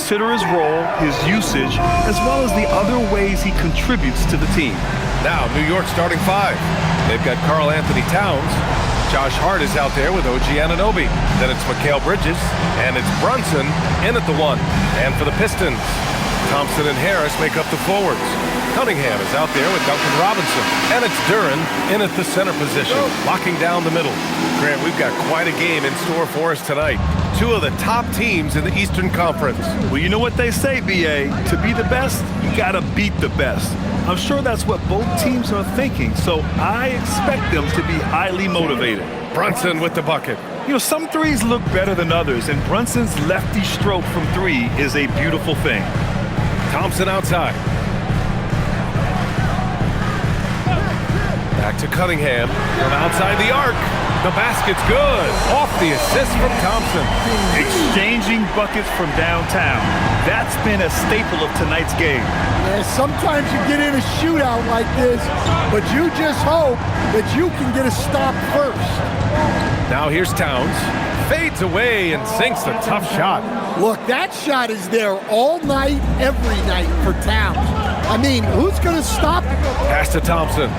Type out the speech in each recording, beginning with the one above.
consider his role, his usage, as well as the other ways he contributes to the team. Now, New York starting five. They've got Karl Anthony Towns. Josh Hart is out there with OG Anunoby. Then it's Mikal Bridges, and it's Brunson in at the one. And for the Pistons, Thompson and Harris make up the forwards. Cunningham is out there with Duncan Robinson. And it's Duren in at the center position, locking down the middle. Grant, we've got quite a game in store for us tonight. Two of the top teams in the Eastern Conference. Well, you know what they say, B.A. To be the best, you gotta beat the best. I'm sure that's what both teams are thinking, so I expect them to be highly motivated. Brunson with the bucket. You know, some threes look better than others, and Brunson's lefty stroke from three is a beautiful thing. Thompson outside. Back to Cunningham from outside the arc. The basket's good. Off the assist from Thompson. Exchanging buckets from downtown. That's been a staple of tonight's game. Yeah, sometimes you get in a shootout like this, but you just hope that you can get a stop first. Now here's Towns. Fades away and sinks a tough shot. Look, that shot is there all night, every night for Towns. I mean, who's going to stop it? Pass to Thompson.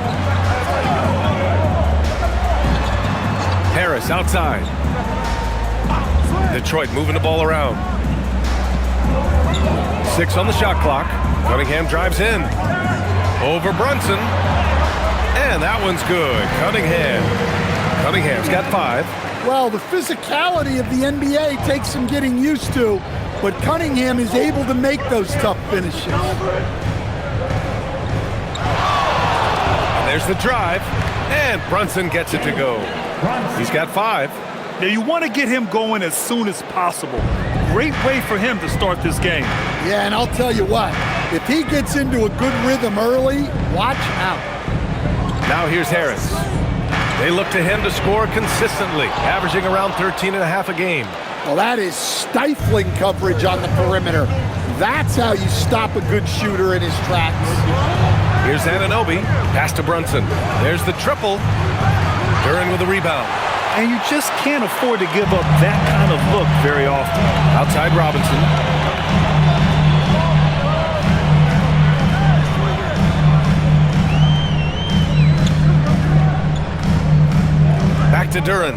Harris outside. Detroit moving the ball around. 6 on the shot clock. Cunningham drives in. Over Brunson. And that one's good. Cunningham's got 5. Well, the physicality of the NBA takes some getting used to, but Cunningham is able to make those tough finishes. And there's the drive. And Brunson gets it to go. He's got 5. Now, you want to get him going as soon as possible. Great way for him to start this game. Yeah, and I'll tell you what, if he gets into a good rhythm early, watch out. Now here's Harris. They look to him to score consistently, averaging around 13.5 a game. Well, that is stifling coverage on the perimeter. That's how you stop a good shooter in his tracks. Here's Anunoby. Pass to Brunson. There's the triple. Duren with a rebound. And you just can't afford to give up that kind of look very often. Outside Robinson. Back to Duren.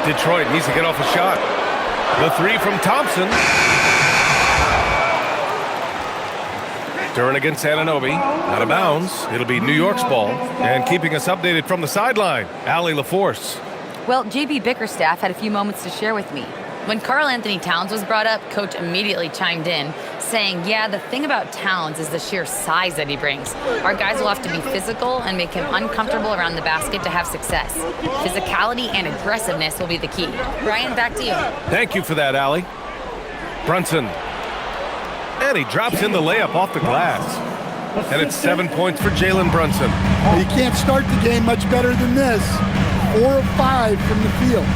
Detroit needs to get off a shot. The 3 from Thompson. Duren against Anunoby. Out of bounds. It'll be New York's ball. And keeping us updated from the sideline, Allie LaForce. Well, JB Bickerstaff had a few moments to share with me. When Karl Anthony Towns was brought up, Coach immediately chimed in, saying, yeah, the thing about Towns is the sheer size that he brings. Our guys will have to be physical and make him uncomfortable around the basket to have success. Physicality and aggressiveness will be the key. Brian, back to you. Thank you for that, Allie. Brunson. And he drops in the layup off the glass. And it's 7 points for Jalen Brunson. Well, you can't start the game much better than this. 4 of 5 from the field.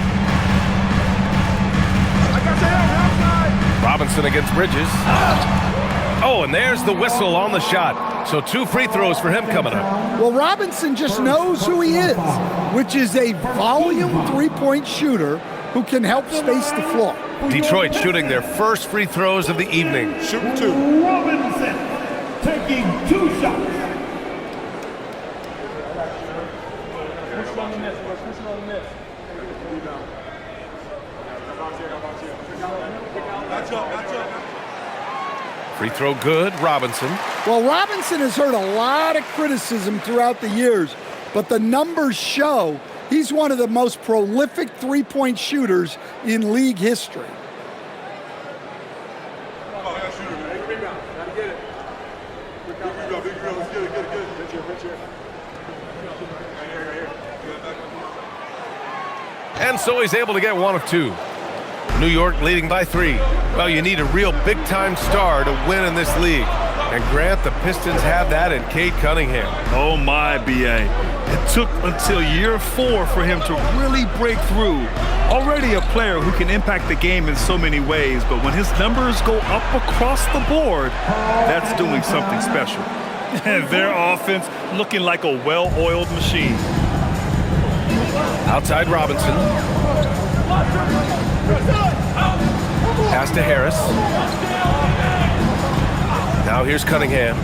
Robinson against Bridges. Oh, and there's the whistle on the shot. So 2 free throws for him coming up. Well, Robinson just knows who he is, which is a volume three-point shooter who can help space the floor. Detroit shooting their first free throws of the evening. Shooting 2. Robinson taking 2 shots. Free throw good, Robinson. Well, Robinson has heard a lot of criticism throughout the years, but the numbers show he's one of the most prolific three-point shooters in league history. And so he's able to get 1 of 2. New York leading by 3. Well, you need a real big-time star to win in this league. And Grant, the Pistons have that in Cade Cunningham. Oh my, B.A. It took until year 4 for him to really break through. Already a player who can impact the game in so many ways, but when his numbers go up across the board, that's doing something special. And their offense looking like a well-oiled machine. Outside Robinson. Pass to Harris. Now here's Cunningham.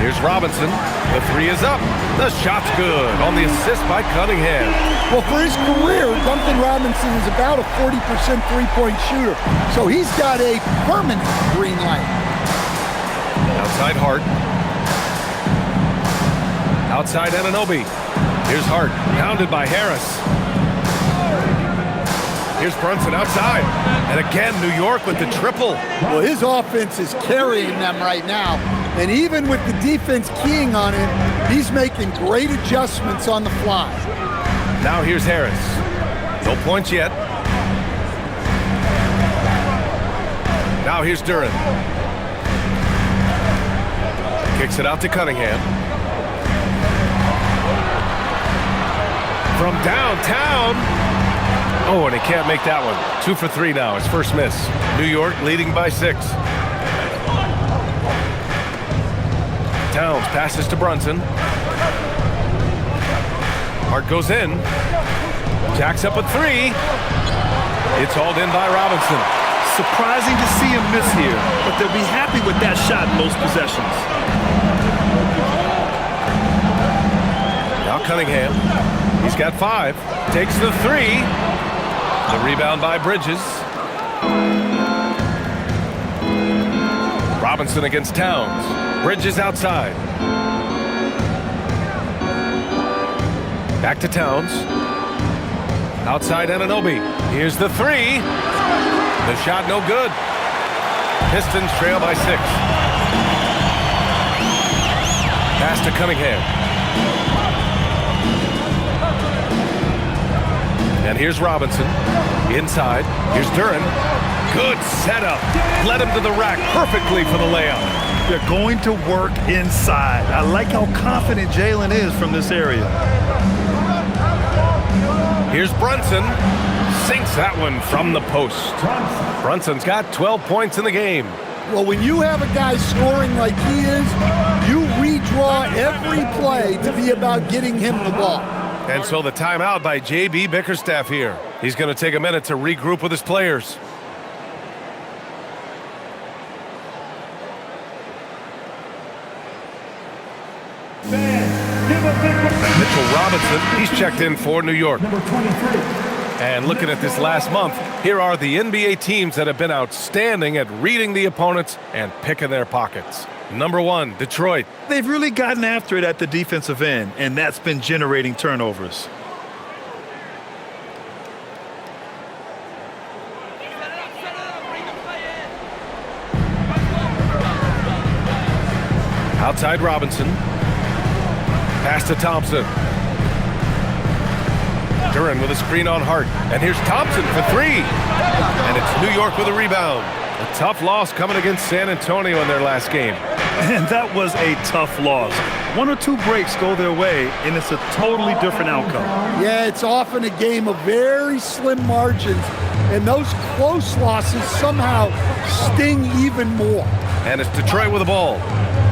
Here's Robinson. The three is up. The shot's good on the assist by Cunningham. Well, for his career, Duncan Robinson is about a 40% three-point shooter. So he's got a permanent green light. Outside Hart. Outside Anunoby. Here's Hart. Pounded by Harris. Here's Brunson outside. And again, New York with the triple. Well, his offense is carrying them right now. And even with the defense keying on him, he's making great adjustments on the fly. Now here's Harris. No points yet. Now here's Duren. Kicks it out to Cunningham. From downtown. Oh, and he can't make that one. 2 for 3 now, his first miss. New York leading by 6. Towns passes to Brunson. Hart goes in. Jacks up a 3. It's hauled in by Robinson. Surprising to see him miss here, but they'll be happy with that shot most possessions. Now Cunningham. He's got 5. Takes the 3. The rebound by Bridges. Robinson against Towns. Bridges outside. Back to Towns. Outside Anunoby. Here's the 3. The shot no good. Pistons trail by 6. Pass to Cunningham. And here's Robinson. Inside. Here's Duren. Good setup. Led him to the rack perfectly for the layup. They're going to work inside. I like how confident Jalen is from this area. Here's Brunson. Sinks that one from the post. Brunson's got 12 points in the game. Well, when you have a guy scoring like he is, you redraw every play to be about getting him the ball. And so the timeout by J.B. Bickerstaff here. He's going to take a minute to regroup with his players. Mitchell Robinson, he's checked in for New York. Number 23. And looking at this last month, here are the NBA teams that have been outstanding at reading the opponents and picking their pockets. Number 1, Detroit. They've really gotten after it at the defensive end, and that's been generating turnovers. Outside Robinson. Pass to Thompson. Duren with a screen on Hart. And here's Thompson for 3. And it's New York with a rebound. A tough loss coming against San Antonio in their last game. And that was a tough loss. 1 or 2 breaks go their way, and it's a totally different outcome. Yeah, it's often a game of very slim margins, and those close losses somehow sting even more. And it's Detroit with the ball.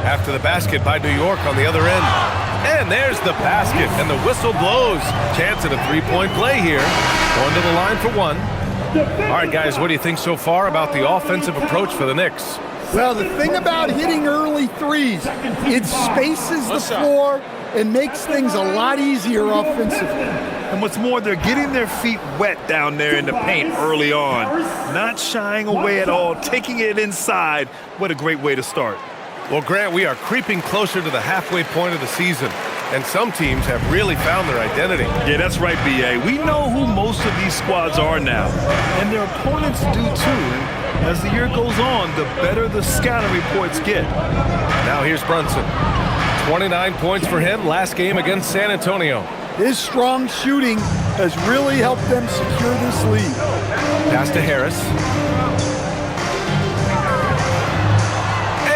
After the basket by New York on the other end. And there's the basket, and the whistle blows. Chance at a 3-point play here. Going to the line for 1. All right, guys, what do you think so far about the offensive approach for the Knicks? Well, the thing about hitting early threes, it spaces the floor and makes things a lot easier offensively. And what's more, they're getting their feet wet down there in the paint early on. Not shying away at all, taking it inside. What a great way to start. Well, Grant, we are creeping closer to the halfway point of the season, and some teams have really found their identity. Yeah, that's right, B.A. We know who most of these squads are now, and their opponents do too. And as the year goes on, the better the scouting reports get. Now here's Brunson. 29 points for him last game against San Antonio. His strong shooting has really helped them secure this lead. Pass to Harris.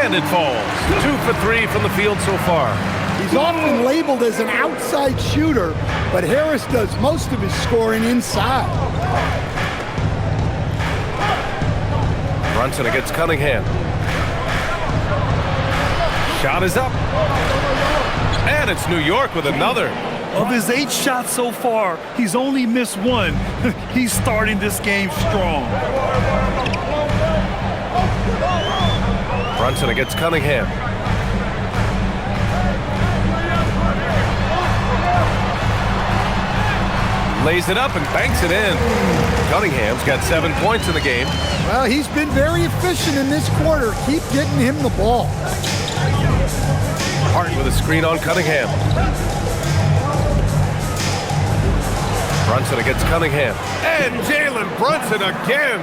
And it falls. 2 for 3 from the field so far. He's often labeled as an outside shooter, but Harris does most of his scoring inside. Brunson against Cunningham. Shot is up. And it's New York with another. Of his 8 shots so far, he's only missed 1. He's starting this game strong. Brunson against Cunningham. Lays it up and banks it in. Cunningham's got 7 points in the game. Well, he's been very efficient in this quarter. Keep getting him the ball. Hart with a screen on Cunningham. Brunson against Cunningham. And Jalen Brunson again.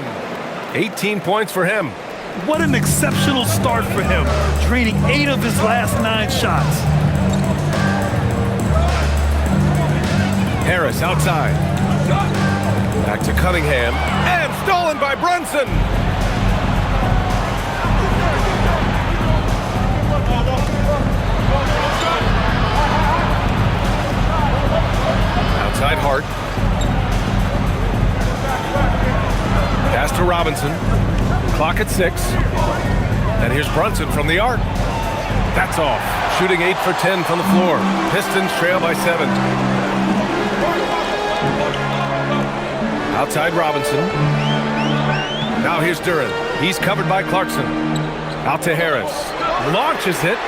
18 points for him. What an exceptional start for him, draining 8 of his last 9 shots. Harris outside. Back to Cunningham. And stolen by Brunson. Outside Hart. Pass to Robinson. Clock at 6. And here's Brunson from the arc. That's off. Shooting 8 for 10 from the floor. Pistons trail by 7. Outside Robinson. Now here's Duren. He's covered by Clarkson. Out to Harris. Launches it.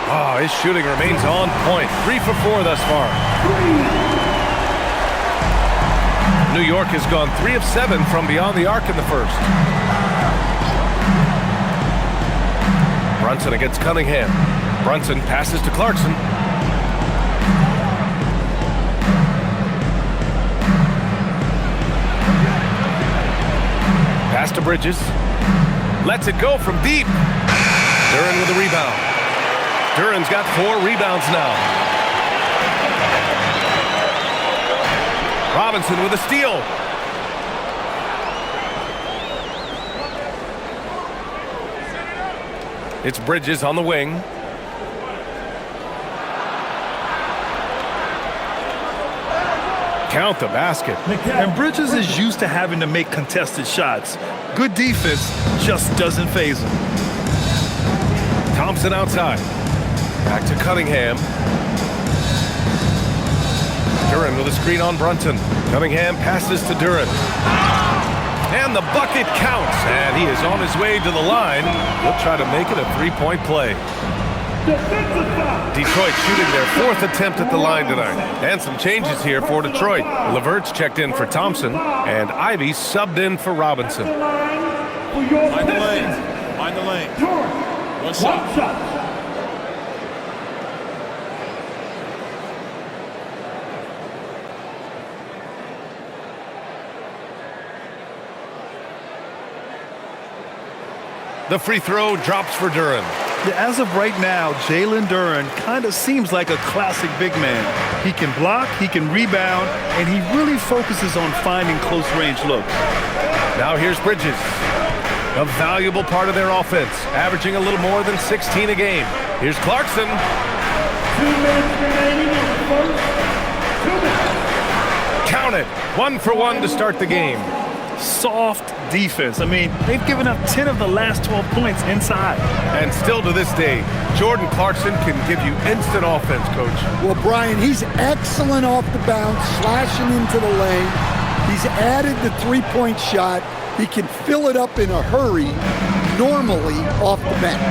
Oh, his shooting remains on point. 3 for 4 thus far. New York has gone 3 of 7 from beyond the arc in the first. Brunson against Cunningham. Brunson passes to Clarkson. Pass to Bridges. Lets it go from deep. Duren with a rebound. Duren's got 4 rebounds now. Robinson with a steal. It's Bridges on the wing. Count the basket. And Bridges is used to having to make contested shots. Good defense just doesn't faze him. Thompson outside. Back to Cunningham. Duren with a screen on Brunson. Cunningham passes to Duren. And the bucket counts. And he is on his way to the line. He'll try to make it a 3-point play. Detroit shooting their 4th attempt at the line tonight. And some changes here for Detroit. Levert's checked in for Thompson. And Ivy subbed in for Robinson. Mind the lane. Mind the lane. One shot. The free throw drops for Duren. Yeah, as of right now, Jalen Duren kind of seems like a classic big man. He can block, he can rebound, and he really focuses on finding close-range looks. Now here's Bridges. A valuable part of their offense, averaging a little more than 16 a game. Here's Clarkson. 2 minutes remaining in the first. 2 minutes. Count it. 1 for 1 to start the game. Soft defense. I mean, they've given up 10 of the last 12 points inside. And still to this day, Jordan Clarkson can give you instant offense, Coach. Well, Brian, he's excellent off the bounce, slashing into the lane. He's added the 3-point shot. He can fill it up in a hurry, normally off the bench.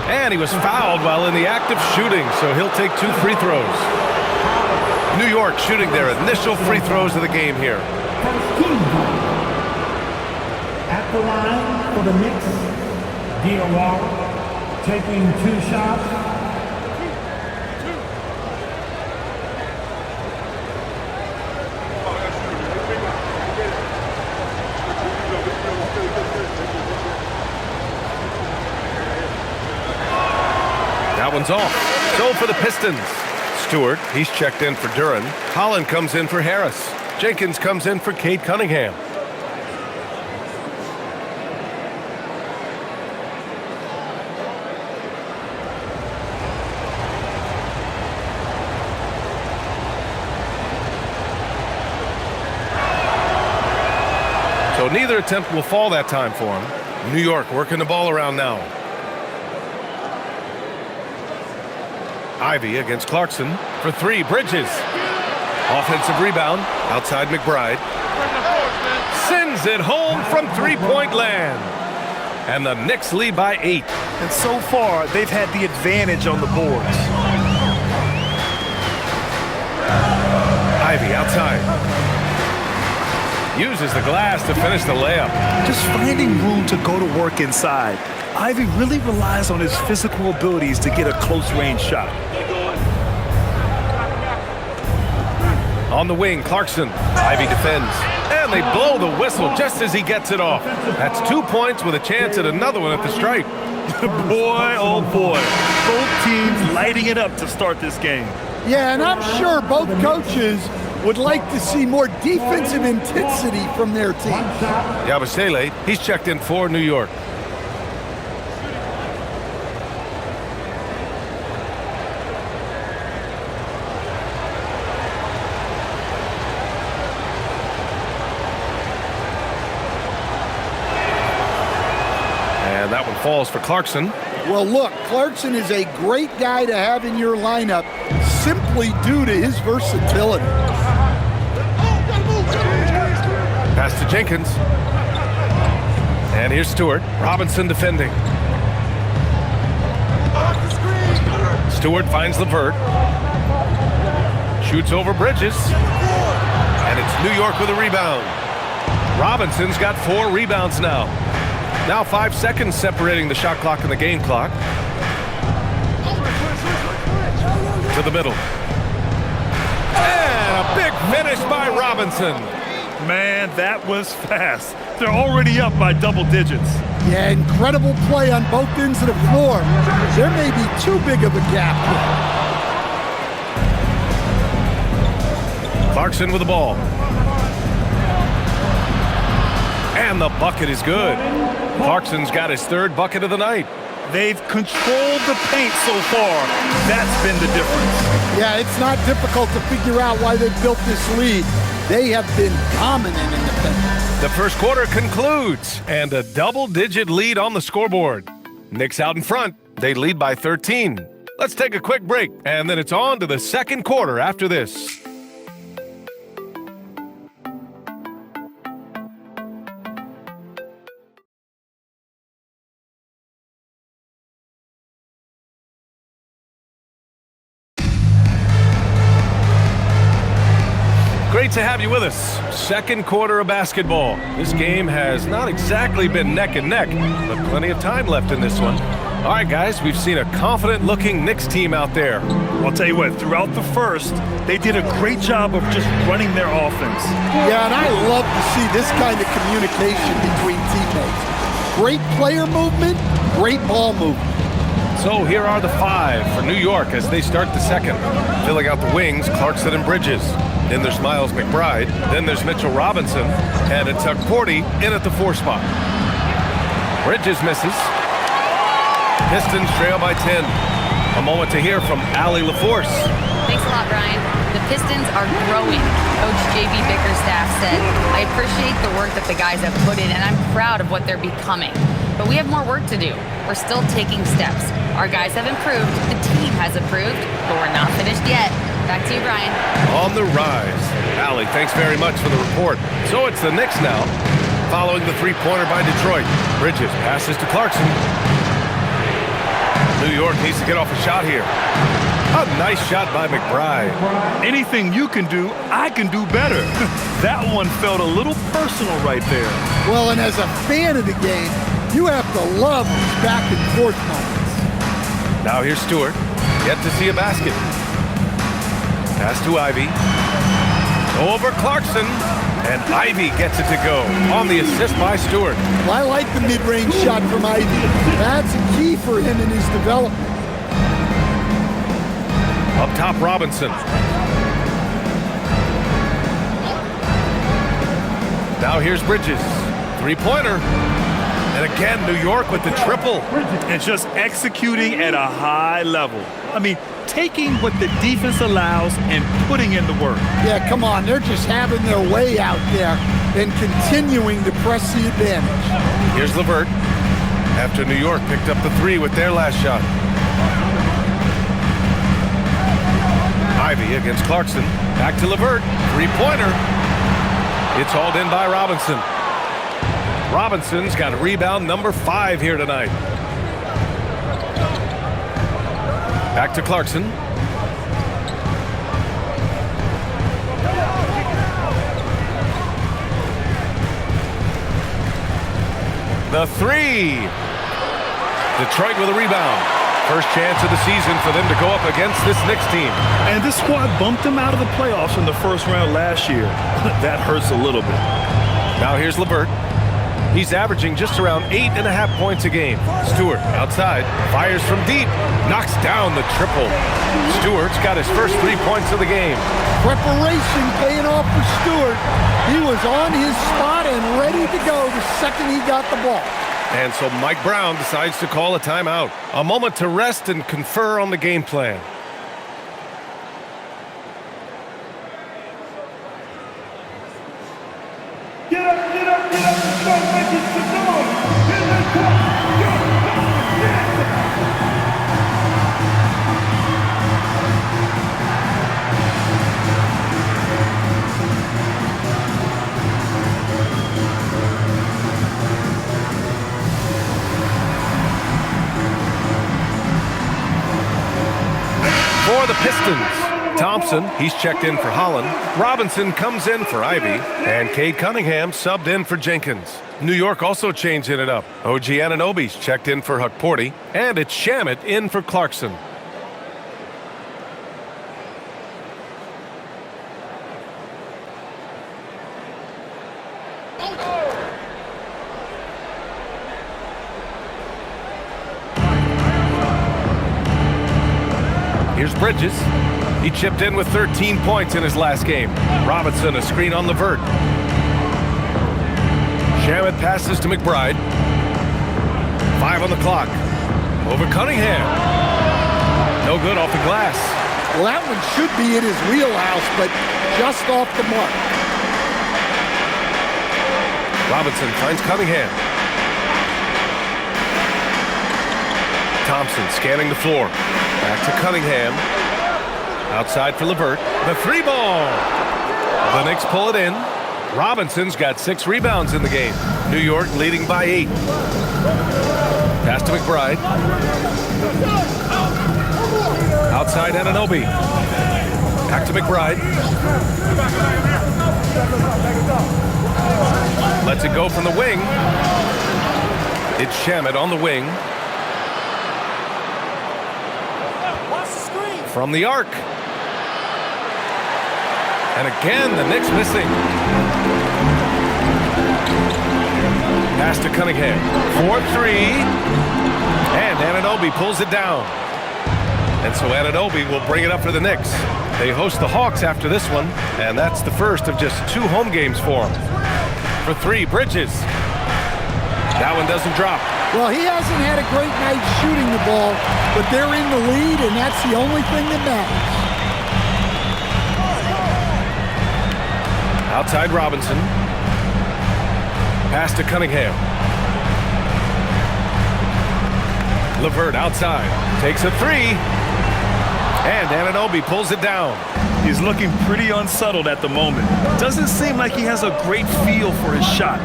And he was fouled while in the act of shooting, so he'll take 2 free throws. New York shooting their initial free throws of the game here. At the line for the Knicks, Diawara taking 2 shots. That one's off. So for the Pistons. Stewart, he's checked in for Duren. Holland comes in for Harris. Jenkins comes in for Cade Cunningham. So neither attempt will fall that time for him. New York working the ball around now. Ivy against Clarkson for three. Bridges. Offensive rebound outside McBride. Sends it home from three-point land. And the Knicks lead by 8. And so far, they've had the advantage on the boards. Ivy outside. Uses the glass to finish the layup. Just finding room to go to work inside. Ivy really relies on his physical abilities to get a close-range shot. On the wing, Clarkson. Ivy defends. And they blow the whistle just as he gets it off. That's 2 points with a chance at another one at the stripe. Boy, oh boy. Both teams lighting it up to start this game. Yeah, and I'm sure both coaches would like to see more defensive intensity from their team. Yabusele, he's checked in for New York. And that one falls for Clarkson. Well, look, Clarkson is a great guy to have in your lineup simply due to his versatility. Pass to Jenkins. And here's Stewart. Robinson defending. Stewart finds LeVert. Shoots over Bridges. And it's New York with a rebound. Robinson's got 4 rebounds now. Now 5 seconds separating the shot clock and the game clock. To the middle. And a big finish by Robinson. Man, that was fast. They're already up by double digits. Yeah, incredible play on both ends of the floor. There may be too big of a gap here. Clarkson with the ball. And the bucket is good. Clarkson's got his 3rd bucket of the night. They've controlled the paint so far. That's been the difference. Yeah, it's not difficult to figure out why they've built this lead. They have been dominant in the paint. The first quarter concludes, and a double-digit lead on the scoreboard. Knicks out in front. They lead by 13. Let's take a quick break, and then it's on to the second quarter after this. Great to have you with us. Second quarter of basketball. This game has not exactly been neck and neck, but plenty of time left in this one. All right, guys, we've seen a confident-looking Knicks team out there. I'll tell you what, throughout the first, they did a great job of just running their offense. Yeah, and I love to see this kind of communication between teammates. Great player movement, great ball movement. So here are the 5 for New York as they start the second. Filling out the wings, Clarkson and Bridges. Then there's Miles McBride. Then there's Mitchell Robinson. And it's Tuck Porty in at the 4 spot. Bridges misses. Pistons trail by 10. A moment to hear from Allie LaForce. Thanks a lot, Brian. The Pistons are growing, Coach J.B. Bickerstaff said. I appreciate the work that the guys have put in, and I'm proud of what they're becoming. But we have more work to do. We're still taking steps. Our guys have improved, the team has improved, but we're not finished yet. Back to you, Brian. On the rise. Allie, thanks very much for the report. So it's the Knicks now, following the 3-pointer by Detroit. Bridges passes to Clarkson. New York needs to get off a shot here. A nice shot by McBride. Anything you can do, I can do better. That one felt a little personal right there. Well, and as a fan of the game, you have to love these back and forth moments. Now here's Stewart. Yet to see a basket. Pass to Ivy. Over Clarkson. And Ivy gets it to go on the assist by Stewart. Well, I like the mid-range shot from Ivy. That's a key for him in his development. Up top, Robinson. Now here's Bridges. 3-pointer. And again, New York with the triple. And just executing at a high level. I mean, taking what the defense allows and putting in the work. Yeah, come on. They're just having their way out there and continuing to press the advantage. Here's LeVert. After New York picked up the 3 with their last shot. Ivy against Clarkson. Back to LeVert. Three-pointer. It's hauled in by Robinson. Robinson's got rebound number 5 here tonight. Back to Clarkson. The three. Detroit with a rebound. First chance of the season for them to go up against this Knicks team. And this squad bumped them out of the playoffs in the first round last year. That hurts a little bit. Now here's LeVert. He's averaging just around 8.5 points a game. Stewart outside, fires from deep, knocks down the triple. Stewart's got his first 3 points of the game. Preparation paying off for Stewart. He was on his spot and ready to go the second he got the ball. And so Mike Brown decides to call a timeout. A moment to rest and confer on the game plan. Get up, get up, get up, and start making some noise. Here they come. For the Pistons, Thompson, he's checked in for Holland. Robinson comes in for Ivy. And Cade Cunningham subbed in for Jenkins. New York also changing it up. OG Anunoby's checked in for Huckporty. And it's Shamet in for Clarkson. Here's Bridges. He chipped in with 13 points in his last game. Robinson, a screen on LeVert. Shamet passes to McBride. 5 on the clock. Over Cunningham. No good off the glass. Well, that one should be in his wheelhouse, but just off the mark. Robinson finds Cunningham. Thompson scanning the floor. Back to Cunningham. Outside for LeVert. The 3-ball. The Knicks pull it in. Robinson's got 6 rebounds in the game. New York leading by 8. Pass to McBride. Outside Anunoby. Back to McBride. Lets it go from the wing. It's Shamet on the wing. From the arc. And again, the Knicks missing. Pass to Cunningham. 4-3. And Anunoby pulls it down. And so Anunoby will bring it up for the Knicks. They host the Hawks after this one, and that's the first of just 2 home games for them. For 3, Bridges. That one doesn't drop. Well, he hasn't had a great night shooting the ball, but they're in the lead, and that's the only thing that matters. Outside Robinson. Pass to Cunningham. LeVert outside. Takes a 3. And Anunoby pulls it down. He's looking pretty unsettled at the moment. Doesn't seem like he has a great feel for his shot.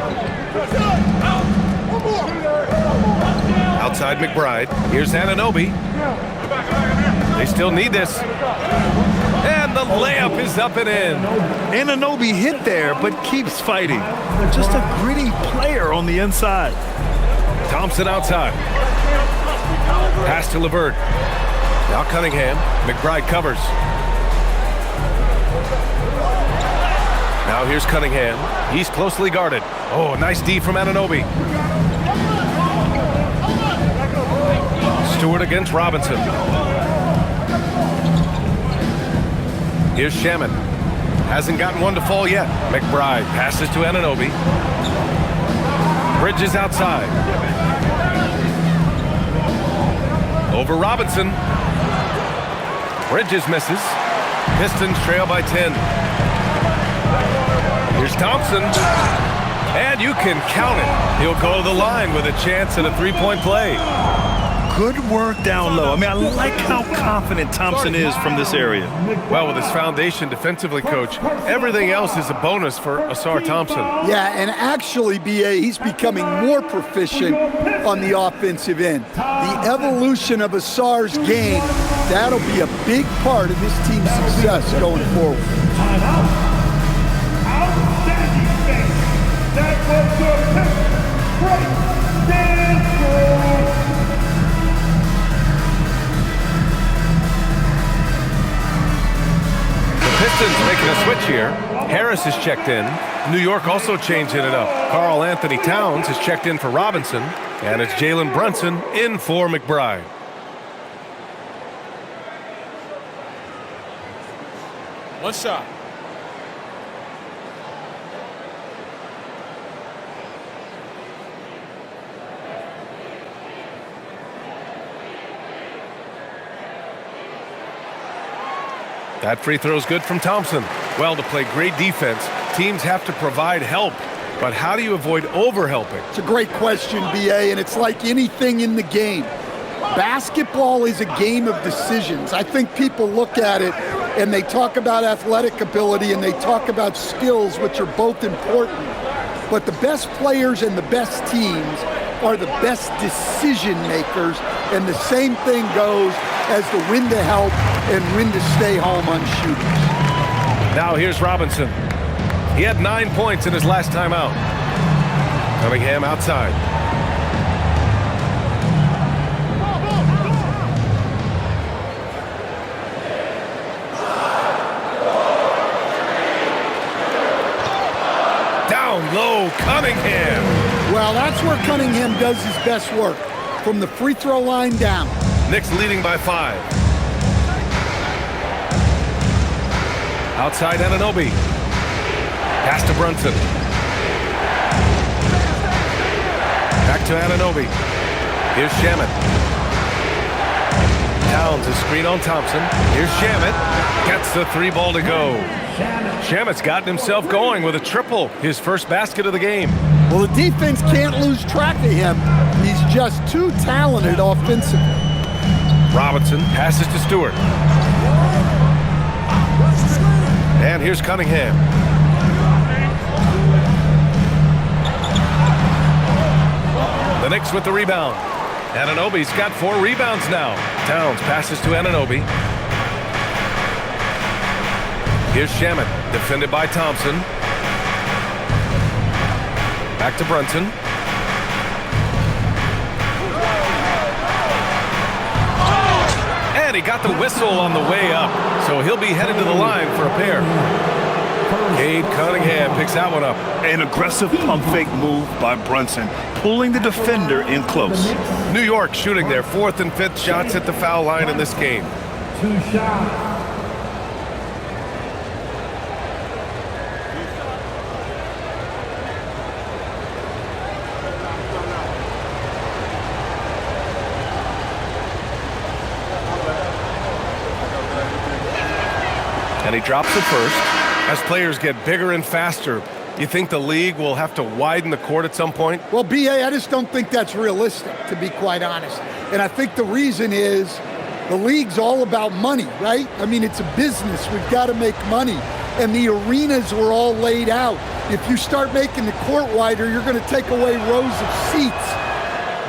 Outside McBride. Here's Anunoby. They still need this. And the layup is up and in. Anunoby hit there, but keeps fighting. Just a gritty player on the inside. Thompson outside. Pass to LeVert. Now Cunningham. McBride covers. Now here's Cunningham. He's closely guarded. Oh, nice D from Anunoby. Stewart against Robinson. Here's Shamet. Hasn't gotten one to fall yet. McBride passes to Anunoby. Bridges outside. Over Robinson. Bridges misses. Pistons trail by 10. Here's Thompson. And you can count it. He'll go to the line with a chance at a 3-point play. Good work down low. I mean, I like how confident Thompson is from this area. Well, with his foundation defensively, Coach, everything else is a bonus for Ausar Thompson. Yeah, and actually, BA, he's becoming more proficient on the offensive end. The evolution of Ausar's game, that'll be a big part of this team's success going forward. Timeout. Outstanding thing. That was the great dance floor. Pistons making a switch here. Harris is checked in. New York also changing it up. Karl Anthony Towns is checked in for Robinson. And it's Jalen Brunson in for McBride. One shot. That free throw is good from Thompson. Well, to play great defense, teams have to provide help. But how do you avoid overhelping? It's a great question, BA, and it's like anything in the game. Basketball is a game of decisions. I think people look at it and they talk about athletic ability and they talk about skills, which are both important. But the best players and the best teams are the best decision makers, and the same thing goes as the when to help and when to stay home on shooters. Now here's Robinson. He had 9 points in his last time out. Cunningham outside. Down low, Cunningham. Well, that's where Cunningham does his best work, from the free throw line down. Knicks leading by 5. Outside Anunoby. Pass to Brunson. Back to Anunoby. Here's Shamet. Towns is screen on Thompson. Here's Shamet. Gets the 3 ball to go. Shamet's gotten himself going with a triple. His first basket of the game. Well, the defense can't lose track of him. He's just too talented offensively. Robinson passes to Stewart. And here's Cunningham. The Knicks with the rebound. Anunoby's got 4 rebounds now. Towns passes to Anunoby. Here's Shamet, defended by Thompson. Back to Brunson. And he got the whistle on the way up, so he'll be headed to the line for a pair. Cade Cunningham picks that one up. An aggressive pump fake move by Brunson, pulling the defender in close. New York shooting their 4th and 5th shots at the foul line in this game. 2 shots. And he drops it first. As players get bigger and faster, you think the league will have to widen the court at some point? Well, BA, I just don't think that's realistic, to be quite honest. And I think the reason is the league's all about money, right? I mean, it's a business. We've got to make money. And the arenas were all laid out. If you start making the court wider, you're going to take away rows of seats.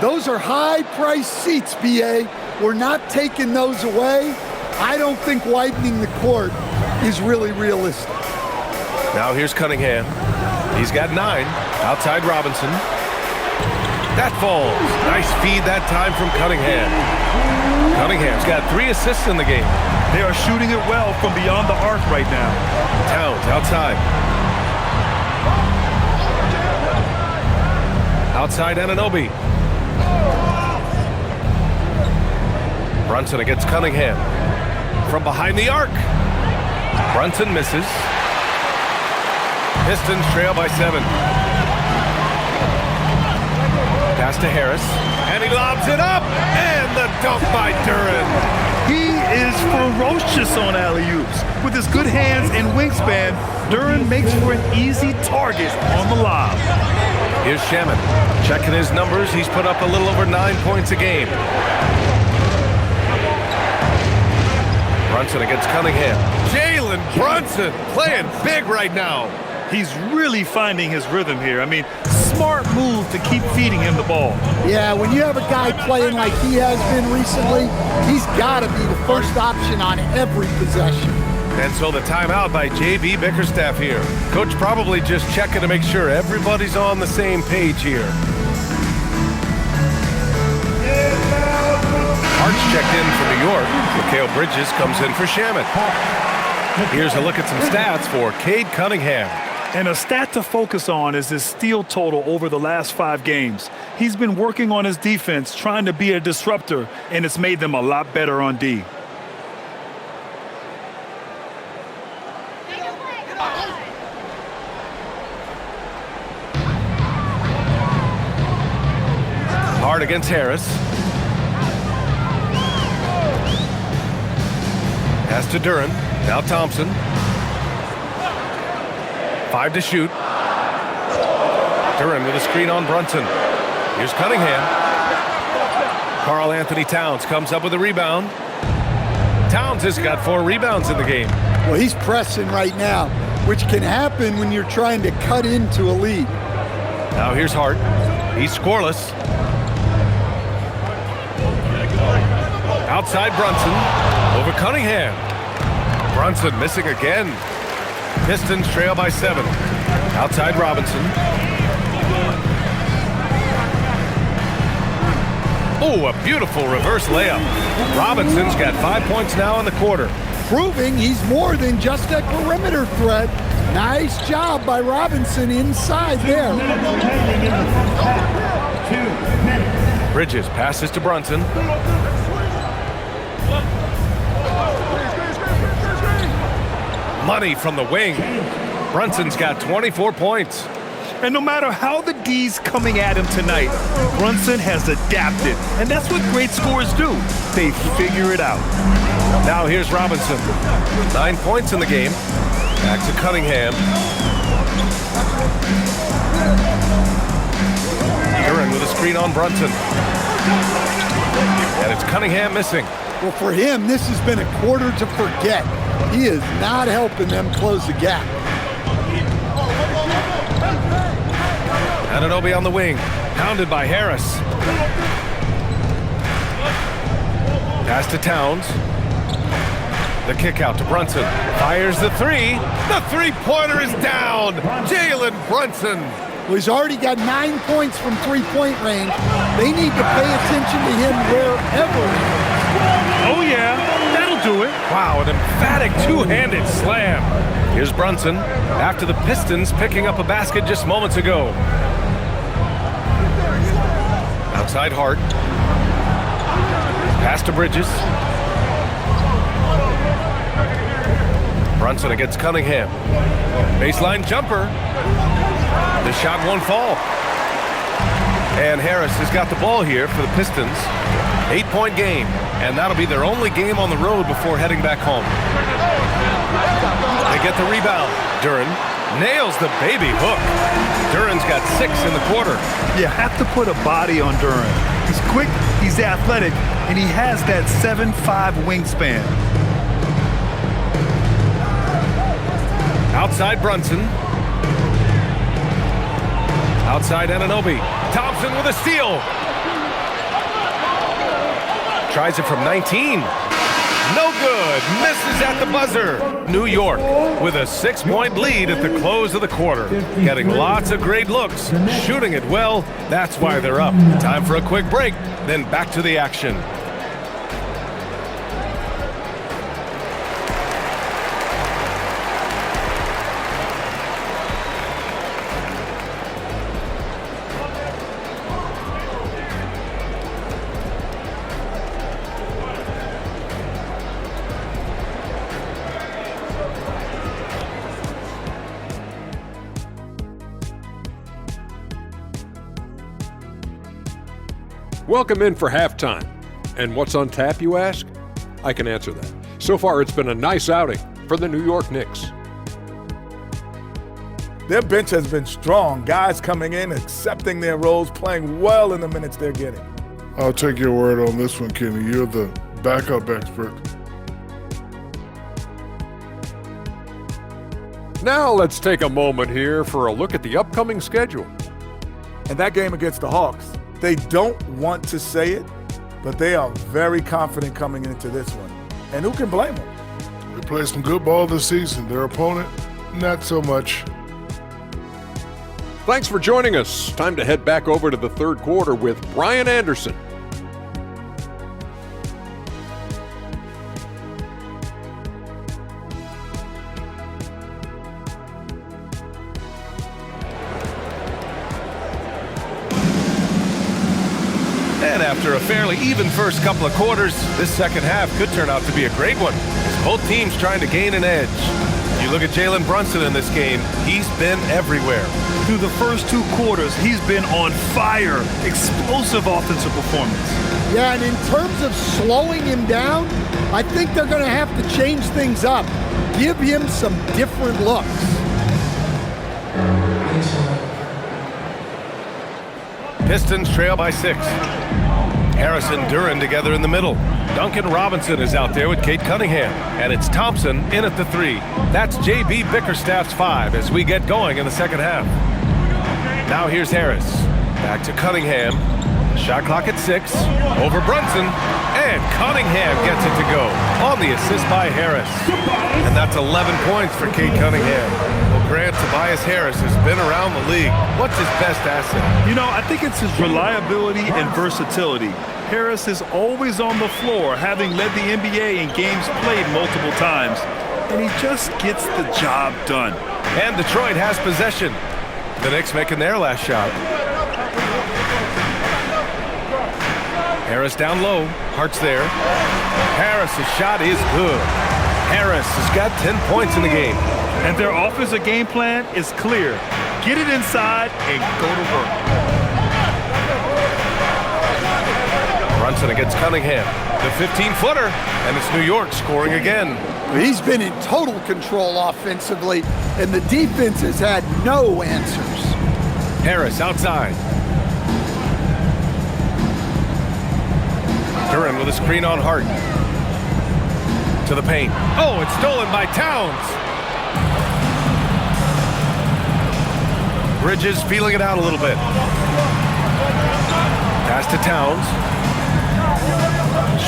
Those are high-priced seats, BA. We're not taking those away. I don't think widening the court is really realistic. Now here's Cunningham. He's got 9. Outside Robinson. That falls. Nice feed that time from Cunningham. Cunningham's got 3 assists in the game. They are shooting it well from beyond the arc right now. Towns outside. Outside Anunoby. Brunson against Cunningham. From behind the arc. Brunson misses. Pistons trail by 7. Pass to Harris. And he lobs it up. And the dunk by Duren. He is ferocious on alley-oops. With his good hands and wingspan, Duren makes for an easy target on the lob. Here's Shaman. Checking his numbers. He's put up a little over 9 points a game. Brunson against Cunningham. Jalen Brunson playing big right now. He's really finding his rhythm here. I mean, smart move to keep feeding him the ball. Yeah, when you have a guy playing like he has been recently, he's got to be the first option on every possession. And so the timeout by J.B. Bickerstaff here. Coach probably just checking to make sure everybody's on the same page here. Hart's checked in for New York. Mikal Bridges comes in for Shaman. Here's a look at some stats for Cade Cunningham. And a stat to focus on is his steal total over the last 5 games. He's been working on his defense, trying to be a disruptor, and it's made them a lot better on D. Hart against Harris. Pass to Duren. Now Thompson. 5 to shoot. Duren with a screen on Brunson. Here's Cunningham. Karl Anthony Towns comes up with a rebound. Towns has got 4 rebounds in the game. Well, he's pressing right now, which can happen when you're trying to cut into a lead. Now here's Hart. He's scoreless. Outside Brunson. Over Cunningham. Brunson missing again. Pistons trail by 7. Outside Robinson. Oh, a beautiful reverse layup. Robinson's got 5 points now in the quarter. Proving he's more than just a perimeter threat. Nice job by Robinson inside there. 2 minutes. Bridges passes to Brunson. Money from the wing. Brunson's got 24 points. And no matter how the D's coming at him tonight, Brunson has adapted. And that's what great scorers do. They figure it out. Now here's Robinson. 9 points in the game. Back to Cunningham. Duren with a screen on Brunson. And it's Cunningham missing. Well, for him, this has been a quarter to forget. He is not helping them close the gap. Anunoby on the wing. Pounded by Harris. Pass to Towns. The kick out to Brunson. Fires the 3. The 3-pointer is down. Jalen Brunson. Well, he's already got 9 points from three-point range. They need to pay attention to him wherever he is. Oh, yeah, that'll do it. Wow, an emphatic two-handed slam. Here's Brunson after the Pistons picking up a basket just moments ago. Outside Hart. Pass to Bridges. Brunson against Cunningham. Baseline jumper. The shot won't fall. And Harris has got the ball here for the Pistons. 8-point game. And that'll be their only game on the road before heading back home. They get the rebound. Duren nails the baby hook. Duren's got 6 in the quarter. You have to put a body on Duren. He's quick, he's athletic, and he has that 7'5" wingspan. Outside Brunson. Outside Anunoby. Thompson with a steal. Tries it from 19. No good. Misses at the buzzer. New York with a 6-point lead at the close of the quarter. Getting lots of great looks. Shooting it well. That's why they're up. Time for a quick break. Then back to the action. Welcome in for halftime. And what's on tap, you ask? I can answer that. So far, it's been a nice outing for the New York Knicks. Their bench has been strong. Guys coming in, accepting their roles, playing well in the minutes they're getting. I'll take your word on this one, Kenny. You're the backup expert. Now let's take a moment here for a look at the upcoming schedule. And that game against the Hawks, they don't want to say it, but they are very confident coming into this one. And who can blame them? They played some good ball this season. Their opponent, not so much. Thanks for joining us. Time to head back over to the third quarter with Brian Anderson. And after a fairly even first couple of quarters, this second half could turn out to be a great one, as both teams trying to gain an edge. You look at Jalen Brunson in this game, he's been everywhere. Through the first 2 quarters, he's been on fire. Explosive offensive performance. Yeah, and in terms of slowing him down, I think they're going to have to change things up. Give him some different looks. Pistons trail by 6. Harris and Duren together in the middle. Duncan Robinson is out there with Kate Cunningham. And it's Thompson in at the 3. That's J.B. Bickerstaff's 5 as we get going in the second half. Now here's Harris. Back to Cunningham. Shot clock at 6. Over Brunson. And Cunningham gets it to go on the assist by Harris. And that's 11 points for Kate Cunningham. Well, Grant, Tobias Harris has been around the league. What's his best asset? You know, I think it's his reliability and versatility. Harris is always on the floor, having led the NBA in games played multiple times. And he just gets the job done. And Detroit has possession. The Knicks making their last shot. Harris down low. Hart's there. Harris's shot is good. Harris has got 10 points in the game. And their offensive game plan is clear. Get it inside and go to work. Brunson against Cunningham. The 15-footer. And it's New York scoring again. He's been in total control offensively, and the defense has had no answers. Harris outside. Duren with a screen on Hart. To the paint. Oh, it's stolen by Towns. Bridges feeling it out a little bit. Pass to Towns.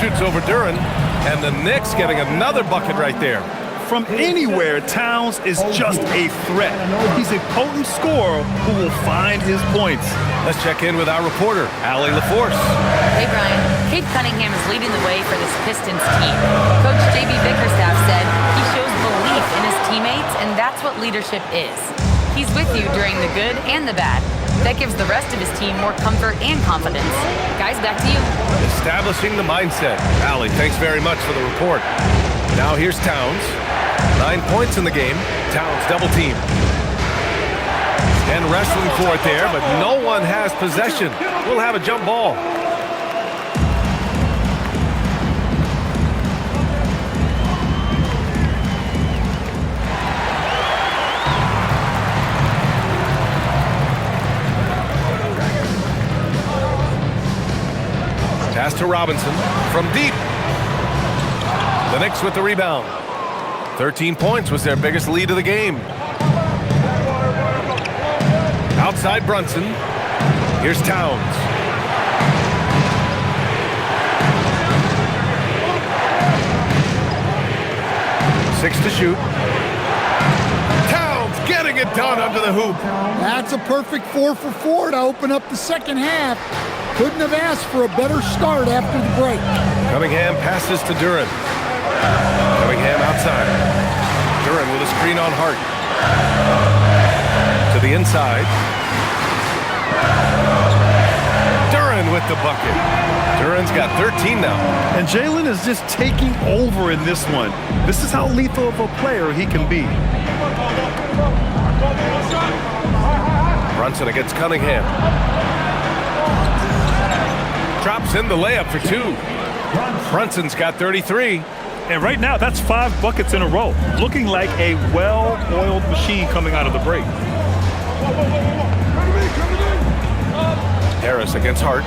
Shoots over Duren. And the Knicks getting another bucket right there. From anywhere, Towns is just a threat. He's a potent scorer who will find his points. Let's check in with our reporter, Allie LaForce. Hey, Brian. Kate Cunningham is leading the way for this Pistons team. Coach J.B. Bickerstaff said he shows belief in his teammates, and that's what leadership is. He's with you during the good and the bad. That gives the rest of his team more comfort and confidence. Guys, back to you. Establishing the mindset. Allie, thanks very much for the report. Now here's Towns. 9 points in the game. Towns double team. And wrestling for it there, but no one has possession. We'll have a jump ball. Pass to Robinson from deep. The Knicks with the rebound. 13 points was their biggest lead of the game. Outside Brunson. Here's Towns. Six to shoot. Towns getting it done under the hoop. That's a perfect 4 for 4 to open up the second half. Couldn't have asked for a better start after the break. Cunningham passes to Duren. Cunningham outside. Duren with a screen on Hart. To the inside. Duren with the bucket. Duren's got 13 now. And Jalen is just taking over in this one. This is how lethal of a player he can be. Brunson against Cunningham. Drops in the layup for 2. Brunson's got 33. And right now, that's 5 buckets in a row. Looking like a well-oiled machine coming out of the break. Harris against Hart.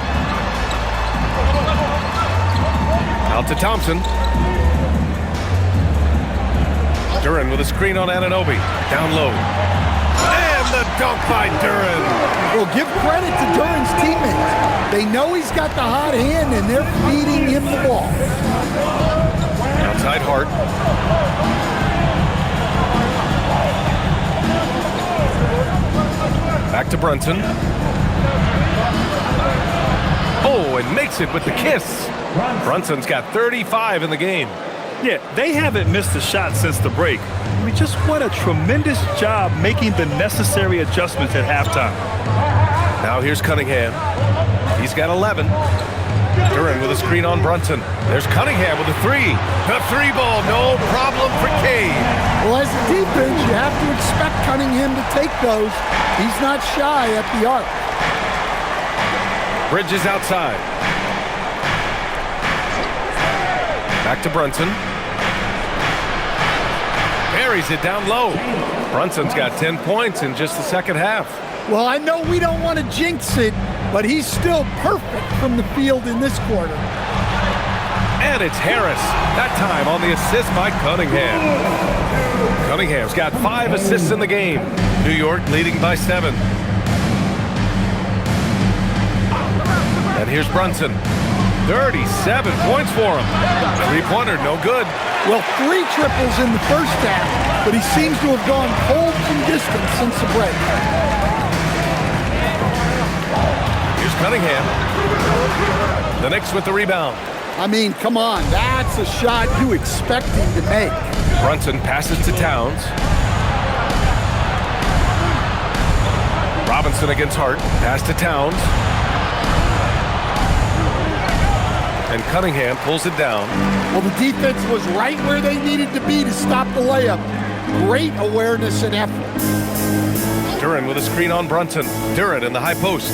Out to Thompson. Duren with a screen on Anunoby. Down low. And the dunk by Duren. Well, give credit to Duren's teammates. They know he's got the hot hand, and they're feeding him the ball. Outside Hart. Back to Brunson. Oh, and makes it with the kiss. Brunson's got 35 in the game. Yeah, they haven't missed a shot since the break. I mean, just what a tremendous job making the necessary adjustments at halftime. Now here's Cunningham. He's got 11. Duren with a screen on Brunson. There's Cunningham with a three. The three ball, no problem for Cade. Well, as a defense, you have to expect Cunningham to take those. He's not shy at the arc. Bridges outside. Back to Brunson. Buries it down low. Brunson's got 10 points in just the second half. Well, I know we don't want to jinx it, but he's still perfect from the field in this quarter. And it's Harris, that time on the assist by Cunningham. Cunningham's got 5 assists in the game. New York leading by 7. And here's Brunson. 37 points for him. Three-pointer, no good. Well, 3 triples in the first half, but he seems to have gone cold from distance since the break. Here's Cunningham. The Knicks with the rebound. I mean, come on, that's a shot you expect him to make. Brunson passes to Towns. Robinson against Hart. Pass to Towns. And Cunningham pulls it down. Well, the defense was right where they needed to be to stop the layup. Great awareness and effort. Duren with a screen on Brunson. Duren in the high post.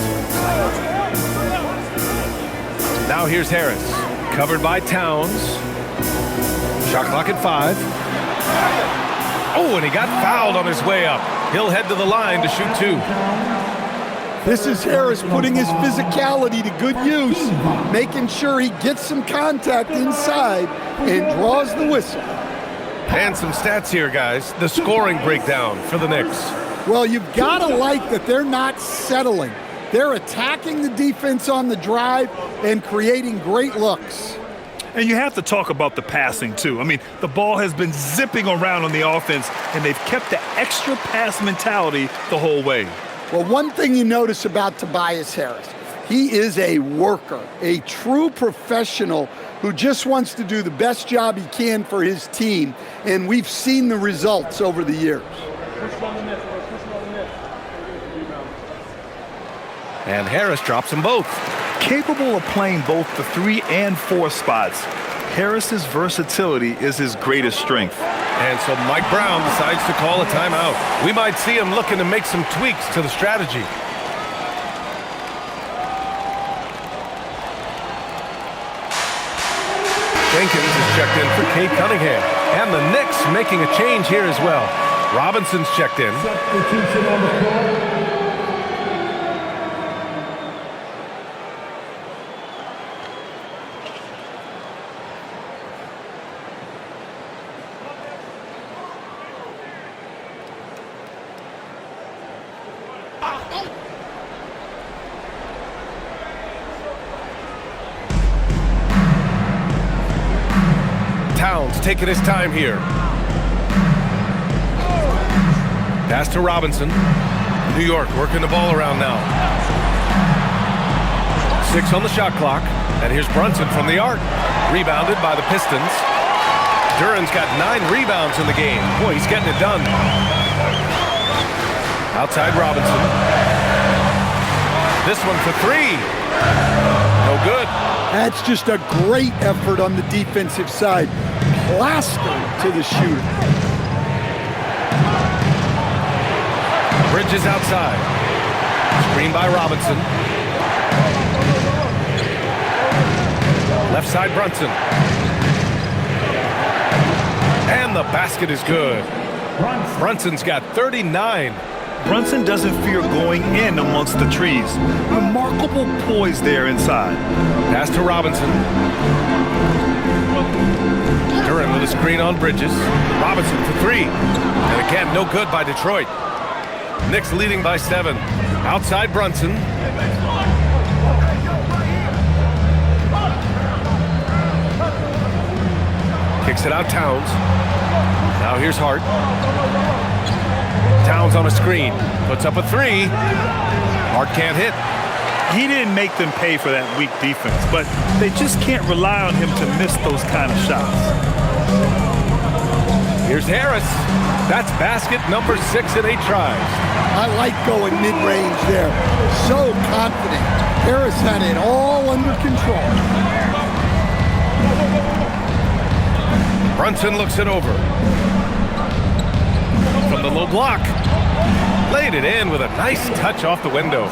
Now here's Harris. Covered by Towns. Shot clock at 5. Oh, and he got fouled on his way up. He'll head to the line to shoot 2. This is Harris putting his physicality to good use, making sure he gets some contact inside and draws the whistle. And some stats here, guys. The scoring breakdown for the Knicks. Well, you've got to like that they're not settling. They're attacking the defense on the drive and creating great looks. And you have to talk about the passing, too. I mean, the ball has been zipping around on the offense, and they've kept the extra pass mentality the whole way. Well, one thing you notice about Tobias Harris, he is a worker, a true professional who just wants to do the best job he can for his team, and we've seen the results over the years. And Harris drops them both. Capable of playing both the 3 and 4 spots, Harris's versatility is his greatest strength. And so Mike Brown decides to call a timeout. We might see him looking to make some tweaks to the strategy. Jenkins is checked in for Cade Cunningham. And the Knicks making a change here as well. Robinson's checked in. Substitution on the floor. Towns taking his time here. Pass to Robinson. New York working the ball around now. 6 on the shot clock. And here's Brunson from the arc. Rebounded by the Pistons. Duren's got 9 rebounds in the game. Boy, he's getting it done. Outside Robinson. This one for 3. No good. That's just a great effort on the defensive side. Plastered to the shooter. Bridges outside. Screen by Robinson. Left side Brunson. And the basket is good. Brunson's got 39. Brunson doesn't fear going in amongst the trees. Remarkable poise there inside. Pass to Robinson. Duren with a screen on Bridges. Robinson for three. And again, no good by Detroit. Knicks leading by 7. Outside Brunson. Kicks it out Towns. Now here's Hart. Towns on a screen. Puts up a three. Hart can't hit. He didn't make them pay for that weak defense, but they just can't rely on him to miss those kind of shots. Here's Harris. That's basket number 6 in 8 tries. I like going mid-range there. So confident. Harris had it all under control. Brunson looks it over. From the low block. Laid it in with a nice touch off the window.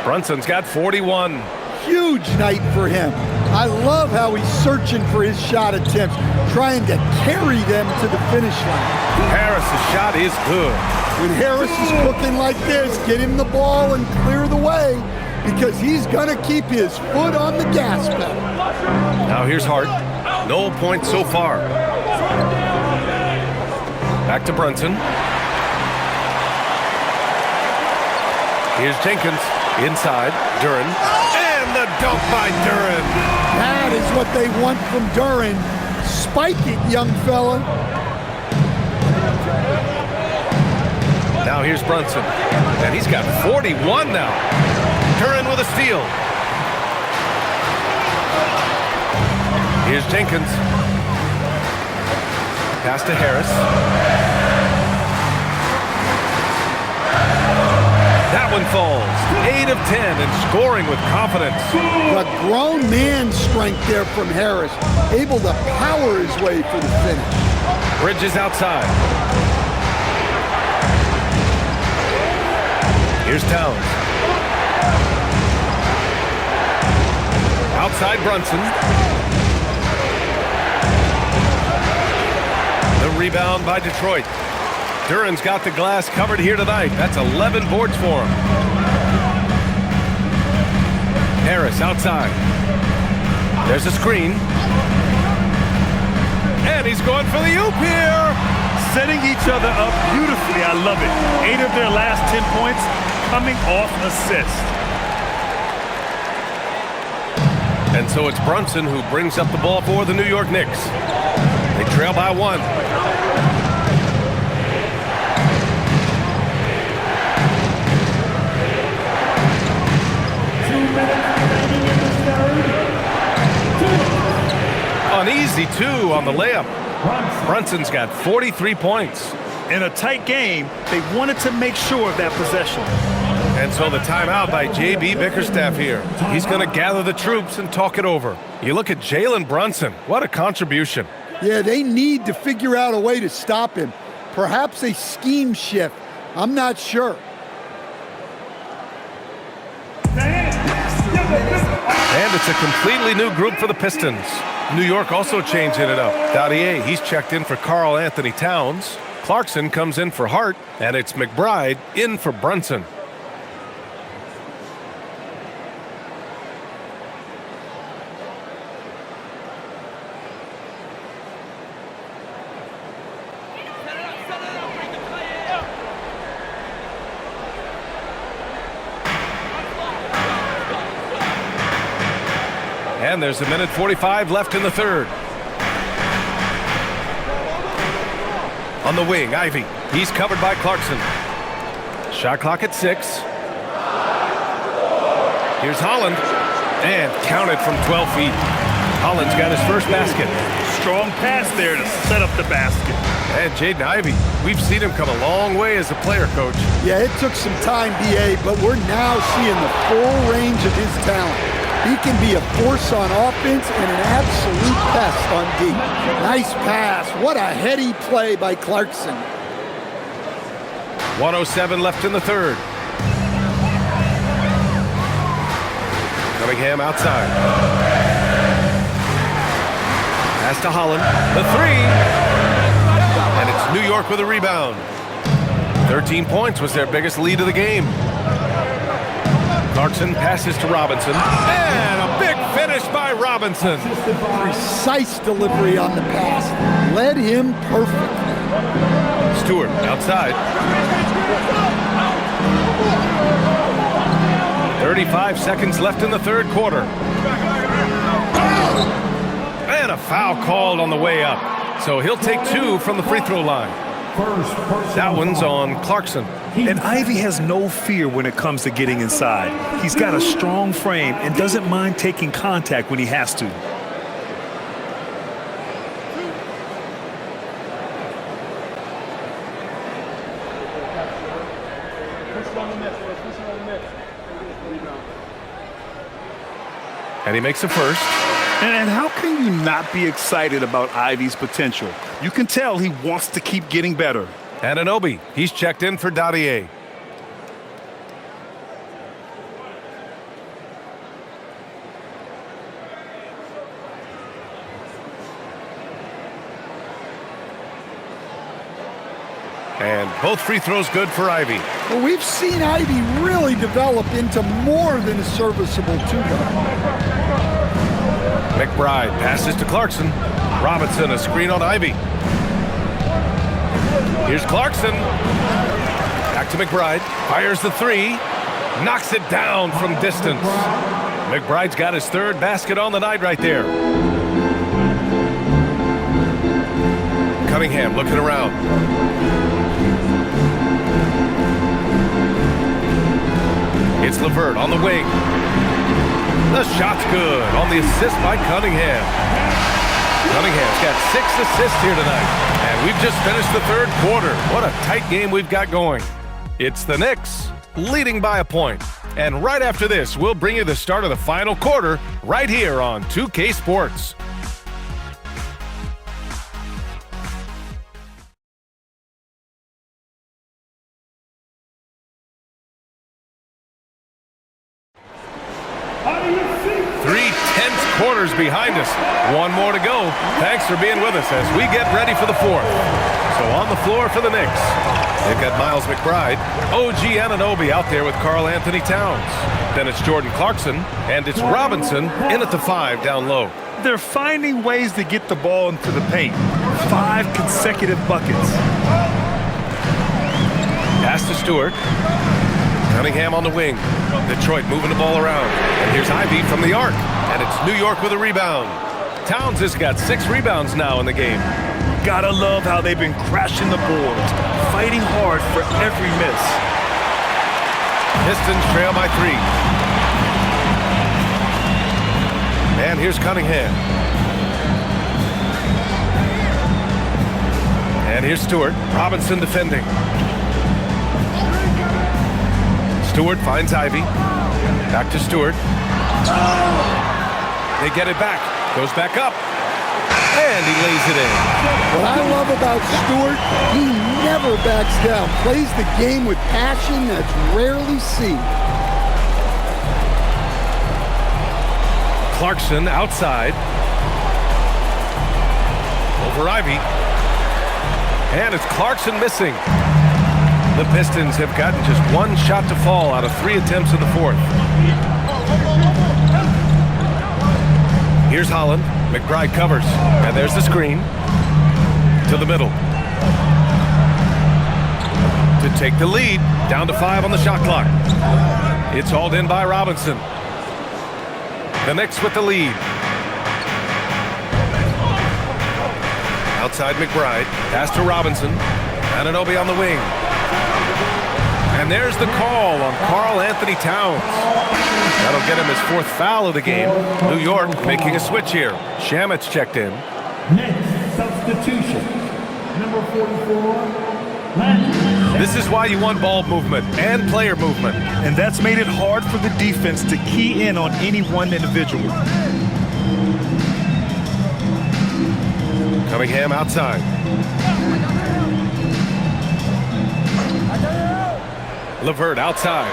Brunson's got 41. Huge night for him. I love how he's searching for his shot attempts, trying to carry them to the finish line. Harris's shot is good. When Harris is cooking like this, get him the ball and clear the way, because he's going to keep his foot on the gas pedal. Now here's Hart. No points so far. Back to Brunson. Here's Jenkins. Inside, Duren. And the dunk by Duren. That is what they want from Duren. Spike it, young fella. Now here's Brunson. And he's got 41 now. Duren with a steal. Here's Jenkins. Pass to Harris. That one falls. 8 of 10 and scoring with confidence. A grown man strength there from Harris. Able to power his way for the finish. Bridges outside. Here's Towns. Outside Brunson. The rebound by Detroit. Duren's got the glass covered here tonight. That's 11 boards for him. Harris outside. There's a screen. And he's going for the oop here. Setting each other up beautifully. I love it. 8 of their last 10 points coming off assists. And so it's Brunson who brings up the ball for the New York Knicks. They trail by 1. An easy 2 on the layup. Brunson's got 43 points. In a tight game, they wanted to make sure of that possession. And so the timeout by J.B. Bickerstaff here. He's going to gather the troops and talk it over. You look at Jalen Brunson. What a contribution. Yeah, they need to figure out a way to stop him. Perhaps a scheme shift. I'm not sure. And it's a completely new group for the Pistons. New York also changing it up. Dadier, he's checked in for Karl Anthony Towns. Clarkson comes in for Hart, and it's McBride in for Brunson. And there's a minute 45 left in the third. On the wing, Ivy. He's covered by Clarkson. Shot clock at 6. Here's Holland. And counted from 12 feet. Holland's got his first basket. Strong pass there to set up the basket. And Jaden Ivey, we've seen him come a long way as a player, Coach. Yeah, it took some time, B.A., but we're now seeing the full range of his talent. He can be a force on offense and an absolute pest on D. Nice pass. What a heady play by Clarkson. 1:07 left in the third. Cunningham outside. Pass to Holland. The 3. And it's New York with a rebound. 13 points was their biggest lead of the game. Clarkson passes to Robinson. And a big finish by Robinson. Precise delivery on the pass. Led him perfectly. Stewart outside. 35 seconds left in the third quarter. And a foul called on the way up. So he'll take 2 from the free throw line. That one's on Clarkson. And Ivy has no fear when it comes to getting inside. He's got a strong frame and doesn't mind taking contact when he has to. And he makes a first. And how can you not be excited about Ivy's potential? You can tell he wants to keep getting better. Anunoby, he's checked in for Dadier. And both free throws good for Ivy. Well, we've seen Ivy really develop into more than a serviceable two-guard. McBride passes to Clarkson. Robinson, a screen on Ivy. Here's Clarkson. Back to McBride. Fires the three. Knocks it down from distance. McBride's got his third basket on the night right there. Cunningham looking around. It's LeVert on the wing. The shot's good on the assist by Cunningham. Cunningham's got 6 assists here tonight. And we've just finished the third quarter. What a tight game we've got going. It's the Knicks leading by a point. And right after this, we'll bring you the start of the final quarter right here on 2K Sports. Quarters behind us. One more to go. Thanks for being with us as we get ready for the fourth. So on the floor for the Knicks, they've got Miles McBride, OG Anunoby out there with Karl Anthony Towns. Then it's Jordan Clarkson, and it's Robinson in at the 5 down low. They're finding ways to get the ball into the paint. 5 consecutive buckets. Pass to Stewart. Cunningham on the wing. Detroit moving the ball around. And here's Ivy from the arc. And it's New York with a rebound. Towns has got 6 rebounds now in the game. Gotta love how they've been crashing the boards, fighting hard for every miss. Pistons trail by 3. And here's Cunningham. And here's Stewart. Robinson defending. Stewart finds Ivy. Back to Stewart. They get it back. Goes back up. And he lays it in. What I love about Stewart, he never backs down. Plays the game with passion that's rarely seen. Clarkson outside. Over Ivy. And it's Clarkson missing. The Pistons have gotten just 1 shot to fall out of 3 attempts in the fourth. Here's Holland. McBride covers. And there's the screen. To the middle. To take the lead. Down to 5 on the shot clock. It's hauled in by Robinson. The Knicks with the lead. Outside McBride. Pass to Robinson. Anunoby on the wing. And there's the call on Karl Anthony Towns. That'll get him his 4th foul of the game. New York making a switch here. Shamit's checked in. Next substitution, number 44, Landry. This is why you want ball movement and player movement. And that's made it hard for the defense to key in on any one individual. Cunningham outside. LeVert outside.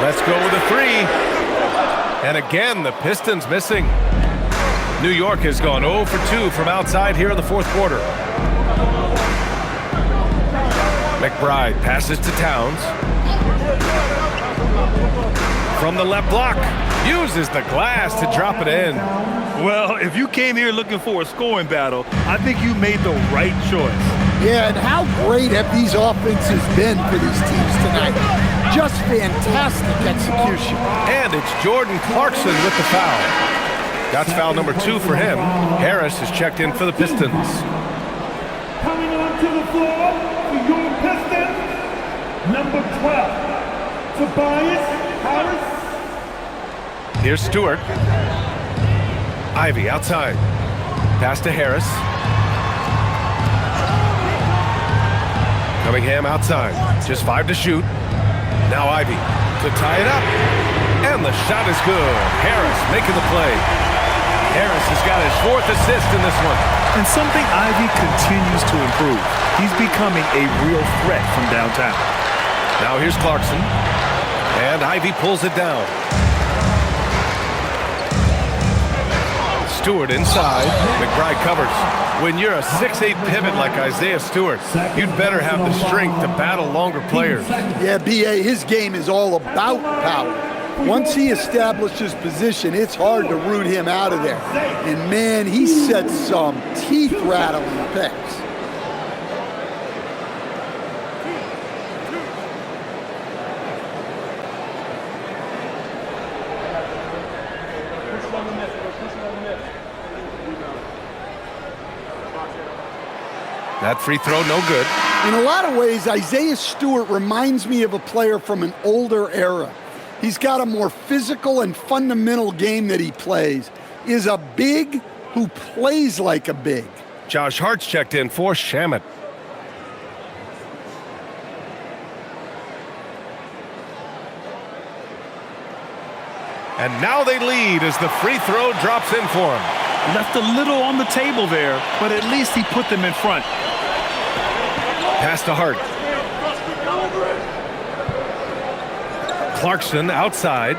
Let's go with a 3. And again, the Pistons missing. New York has gone 0 for 2 from outside here in the fourth quarter. McBride passes to Towns. From the left block, uses the glass to drop it in. Well, if you came here looking for a scoring battle, I think you made the right choice. Yeah, and how great have these offenses been for these teams tonight? Just fantastic execution. And it's Jordan Clarkson with the foul. That's foul number 2 for him. Harris is checked in for the Pistons. Coming onto the floor for your Pistons, number 12, Tobias Harris. Here's Stewart. Ivy outside. Pass to Harris. Cunningham outside. Just 5 to shoot. Now Ivy to tie it up. And the shot is good. Harris making the play. Harris has got his 4th assist in this one. And something Ivy continues to improve. He's becoming a real threat from downtown. Now here's Clarkson. And Ivy pulls it down. Stewart inside. McBride covers. When you're a 6'8" pivot like Isaiah Stewart, you'd better have the strength to battle longer players. Yeah, B.A., his game is all about power. Once he establishes position, it's hard to root him out of there. And man, he sets some teeth-rattling picks. That free throw, no good. In a lot of ways, Isaiah Stewart reminds me of a player from an older era. He's got a more physical and fundamental game that he plays. Is a big who plays like a big. Josh Hart's checked in for Shamet. And now they lead as the free throw drops in for him. Left a little on the table there, but at least he put them in front. Pass to Hart. Clarkson outside.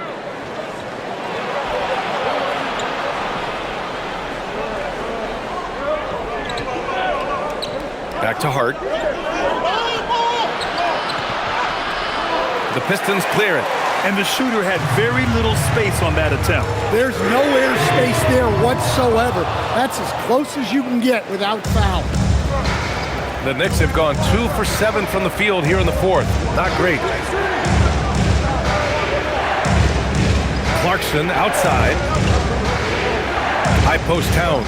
Back to Hart. The Pistons clear it. And the shooter had very little space on that attempt. There's no air space there whatsoever. That's as close as you can get without foul. The Knicks have gone 2 for 7 from the field here in the 4th. Not great. Clarkson outside. High post Towns.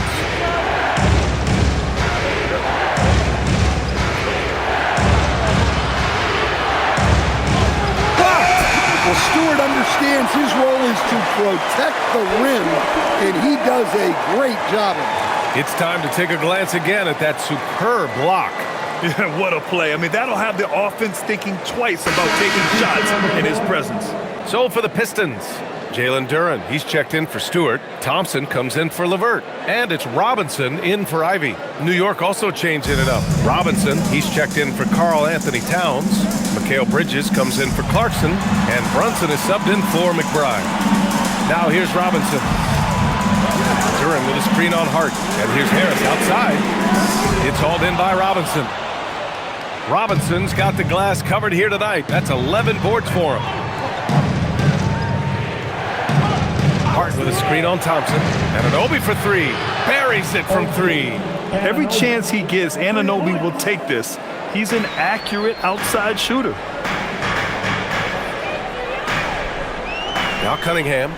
Well, Stewart understands his role is to protect the rim, and he does a great job of it. It's time to take a glance again at that superb block. Yeah, what a play. I mean, that'll have the offense thinking twice about taking shots in his presence. So for the Pistons, Jalen Duren, he's checked in for Stewart. Thompson comes in for LeVert. And it's Robinson in for Ivy. New York also changing it up. Robinson, he's checked in for Karl Anthony Towns. Mikal Bridges comes in for Clarkson. And Brunson is subbed in for McBride. Now here's Robinson. Duren with a screen on Hart. And here's Harris outside. It's hauled in by Robinson. Robinson's got the glass covered here tonight. That's 11 boards for him. Hart with a screen on Thompson. Anunoby for 3. Buries it from 3. Every chance he gives, Anunoby will take this. He's an accurate outside shooter. Now Cunningham.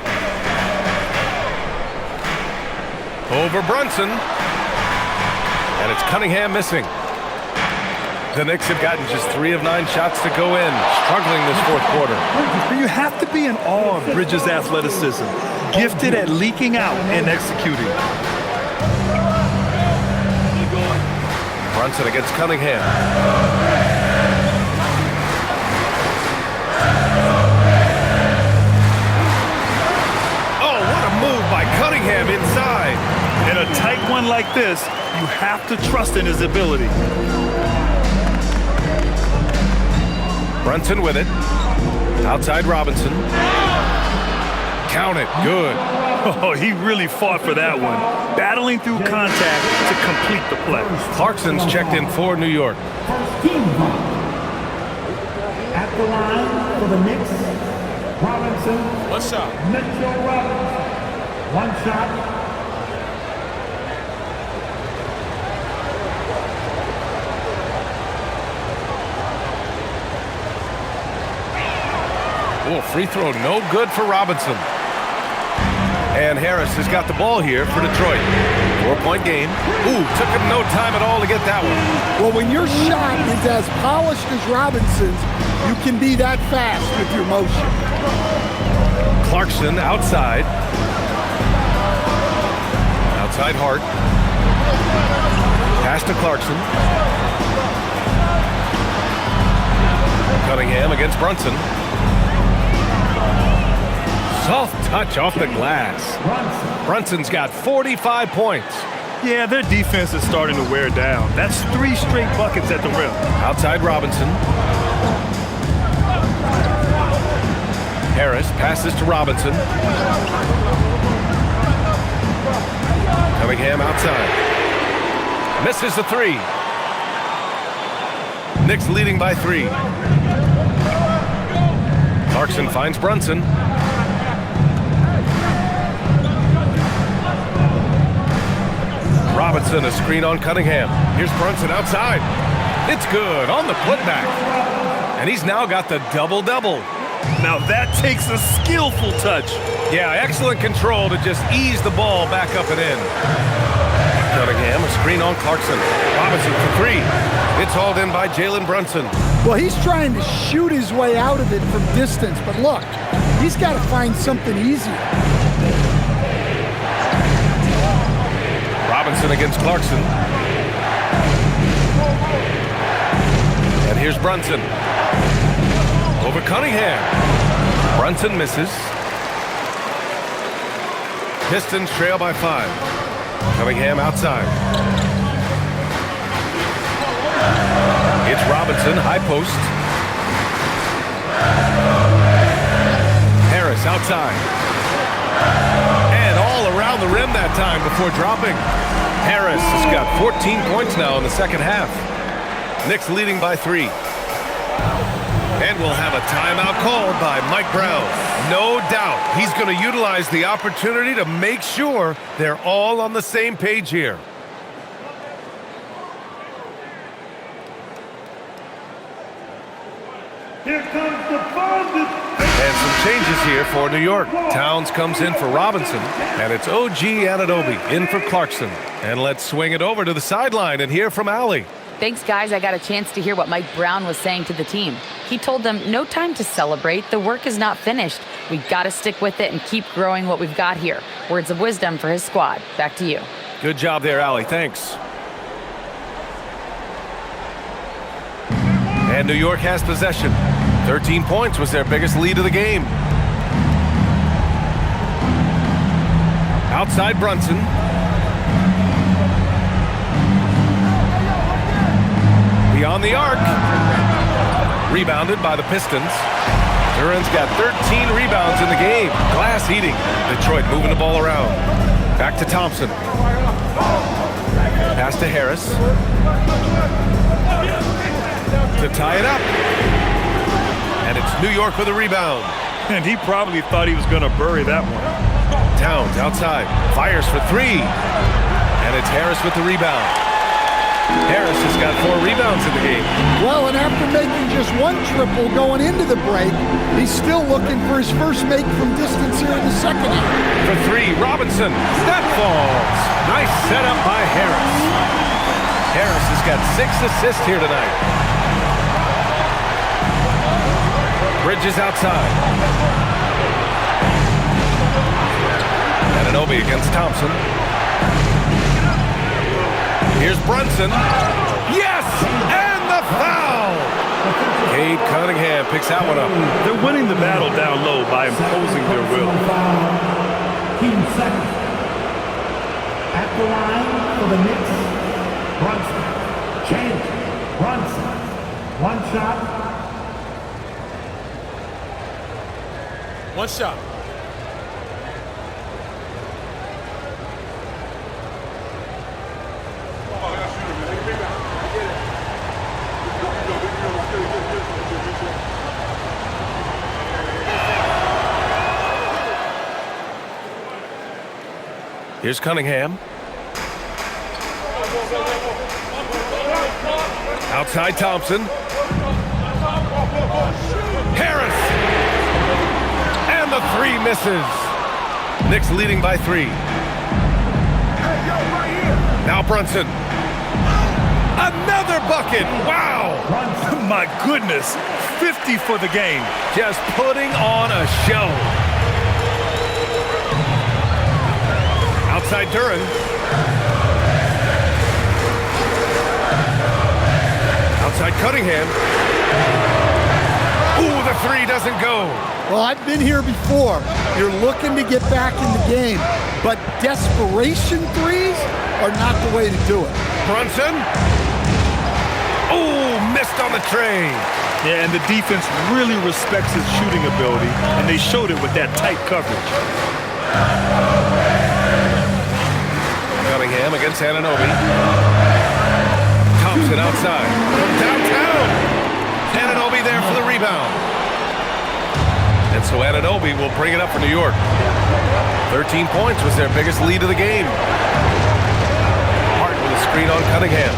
Over Brunson. And it's Cunningham missing. The Knicks have gotten just 3 of 9 shots to go in, struggling this 4th quarter. You have to be in awe of Bridges' athleticism, gifted at leaking out and executing. Brunson against Cunningham. Oh, what a move by Cunningham inside. In a tight one like this, you have to trust in his ability. Brunson with it. Outside Robinson. Count it. Good. Oh, he really fought for that one. Battling through contact to complete the play. Clarkson's checked in for New York. the line for the Knicks, Robinson. One shot. Mitchell Robinson. One shot. Oh, free throw no good for Robinson. And Harris has got the ball here for Detroit. 4-point game. Ooh, took him no time at all to get that one. Well, when your shot is as polished as Robinson's, you can be that fast with your motion. Clarkson outside. Outside Hart. Pass to Clarkson. Cunningham against Brunson. Soft touch off the glass. Brunson's got 45 points. Yeah, their defense is starting to wear down. That's 3 straight buckets at the rim. Outside Robinson. Harris passes to Robinson. Cunningham outside. Misses the 3. Knicks leading by 3. Clarkson finds Brunson. Robinson, a screen on Cunningham. Here's Brunson outside. It's good on the putback. And he's now got the double-double. Now that takes a skillful touch. Yeah, excellent control to just ease the ball back up and in. Cunningham, a screen on Clarkson. Robinson for 3. It's hauled in by Jalen Brunson. Well, he's trying to shoot his way out of it from distance, but look, he's got to find something easier. Robinson against Clarkson. And here's Brunson. Over Cunningham. Brunson misses. Pistons trail by 5. Cunningham outside. It's Robinson, high post. Harris outside. And all around the rim that time before dropping. Harris has got 14 points now in the second half. Knicks leading by 3. And we'll have a timeout called by Mike Brown. No doubt he's going to utilize the opportunity to make sure they're all on the same page here. Here comes the fun. And some changes here for New York. Towns comes in for Robinson, and it's OG Anunoby in for Clarkson. And let's swing it over to the sideline and hear from Allie. Thanks, guys. I got a chance to hear what Mike Brown was saying to the team. He told them, no time to celebrate. The work is not finished. We got to stick with it and keep growing what we've got here. Words of wisdom for his squad. Back to you. Good job there, Allie. Thanks. And New York has possession. 13 points was their biggest lead of the game. Outside Brunson. Beyond the arc. Rebounded by the Pistons. Duran's got 13 rebounds in the game. Glass eating. Detroit moving the ball around. Back to Thompson. Pass to Harris. To tie it up. And it's New York with a rebound. And he probably thought he was going to bury that one. Towns outside. Fires for 3. And it's Harris with the rebound. Harris has got 4 rebounds in the game. Well, and after making just 1 triple going into the break, he's still looking for his first make from distance here in the second half. For 3, Robinson. That falls. Nice setup by Harris. Harris has got 6 assists here tonight. Bridges outside. Anunoby against Thompson. Here's Brunson. Yes! And the foul! Cade Cunningham picks that one up. They're winning the battle down low by imposing their will. Team second. At the line for the Knicks, Brunson. Change. Brunson. 1 shot. 1 shot. Here's Cunningham. Outside Thompson. Harris. And the three misses. Knicks leading by 3. Now Brunson. Another bucket. Wow. My goodness. 50 for the game. Just putting on a show. Outside Duren. Outside Cunningham. Ooh, the three doesn't go. Well, I've been here before. You're looking to get back in the game, but desperation threes are not the way to do it. Brunson. Ooh, missed on the tray. Yeah, and the defense really respects his shooting ability, and they showed it with that tight coverage. Cunningham against Anunoby. Thompson outside. From downtown. Anunoby there for the rebound. And so Anunoby will bring it up for New York. 13 points was their biggest lead of the game. Hart with a screen on Cunningham.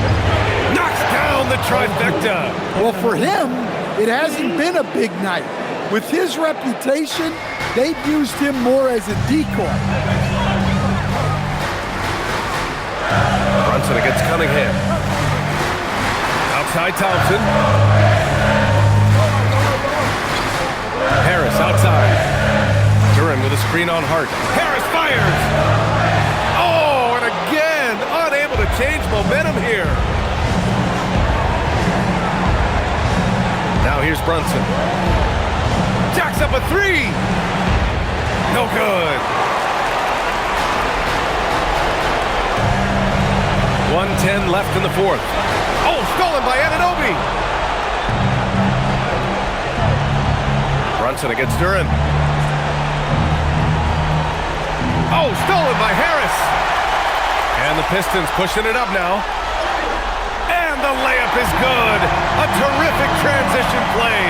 Knocks down the trifecta. Well, for him, it hasn't been a big night. With his reputation, they've used him more as a decoy. Brunson against Cunningham. Outside Thompson. Harris outside. Duren with a screen on Hart. Harris fires. Oh, and again, unable to change momentum here. Now here's Brunson. Jacks up a three. No good. 1:10 left in the fourth. Oh, stolen by Anunoby. Brunson against Duren. Oh, stolen by Harris. And the Pistons pushing it up now. And the layup is good. A terrific transition play.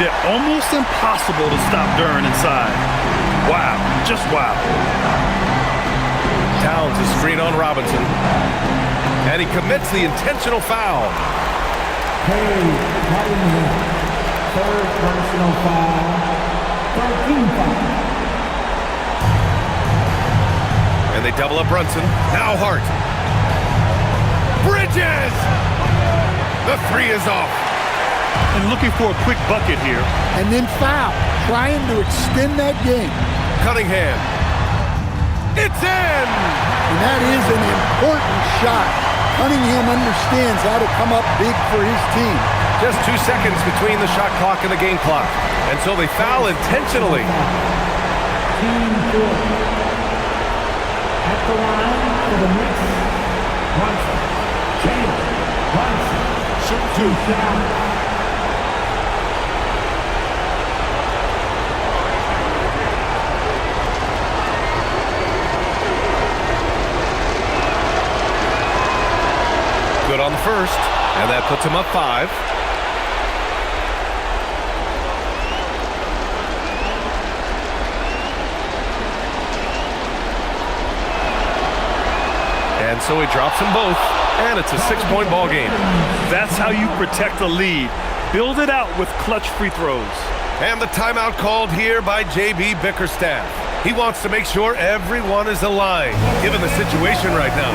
They're almost impossible to stop Duren inside. Wow, just wow. Towns is screen on Robinson. And he commits the intentional foul. Third personal foul. 13 foul. And they double up Brunson. Now Hart. Bridges! The three is off. And looking for a quick bucket here. And then foul, trying to extend that game. Cunningham. It's in! And that is an important shot. Cunningham understands how to come up big for his team. Just 2 seconds between the shot clock and the game clock. And so they foul intentionally. Team 4. At the line for the Knicks. Brunson. Chandler. Brunson. Shoot 2 shots. Good on the first, and that puts him up 5. And so he drops them both, and it's a 6-point ball game. That's how you protect a lead. Build it out with clutch free throws. And the timeout called here by J.B. Bickerstaff. He wants to make sure everyone is aligned, given the situation right now.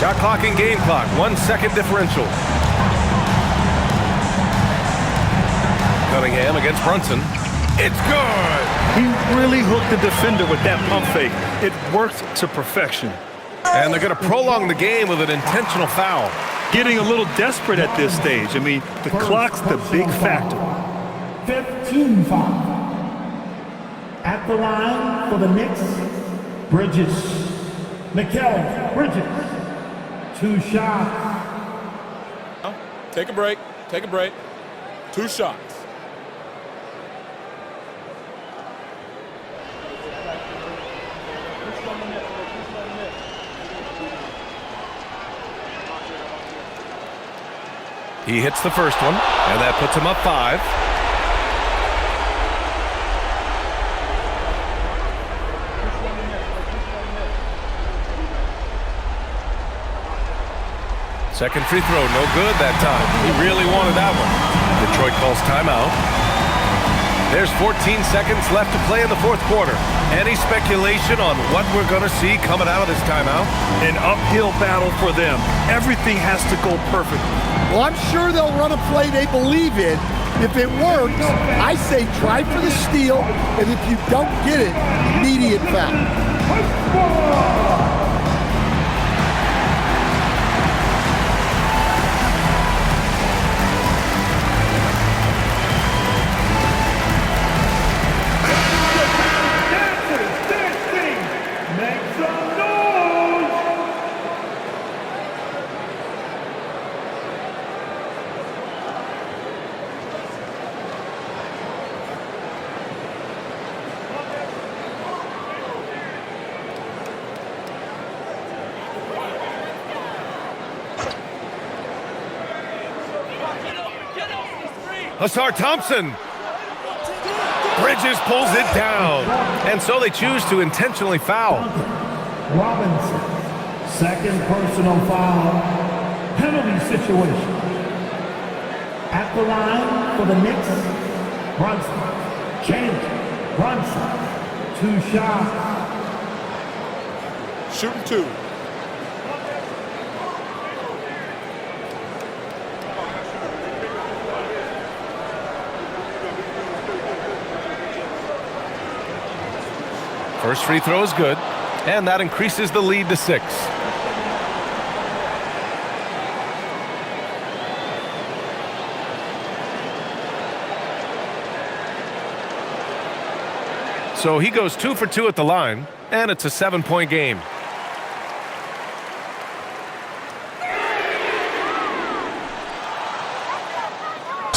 Shot clock and game clock, 1 second differential. Cunningham against Brunson. It's good! He really hooked the defender with that pump fake. It worked to perfection. And they're going to prolong the game with an intentional foul. Getting a little desperate at this stage. I mean, the clock's the big factor. 15 foul. At the line for the Knicks, Bridges. Mikal Bridges. 2 shots. Take a break. Take a break. 2 shots. He hits the first one, and that puts him up 5. Second free throw, no good that time. He really wanted that one. Detroit calls timeout. There's 14 seconds left to play in the 4th quarter. Any speculation on what we're going to see coming out of this timeout? An uphill battle for them. Everything has to go perfectly. Well, I'm sure they'll run a play they believe in. If it works, I say try for the steal, and if you don't get it, immediate foul. Hasar Thompson. Bridges pulls it down. And so they choose to intentionally foul. Robinson. Second personal foul. Penalty situation. At the line for the Knicks, Brunson. Change. Brunson. 2 shots. Shooting 2. First free throw is good, and that increases the lead to 6. So he goes 2 for 2 at the line, and it's a 7-point game.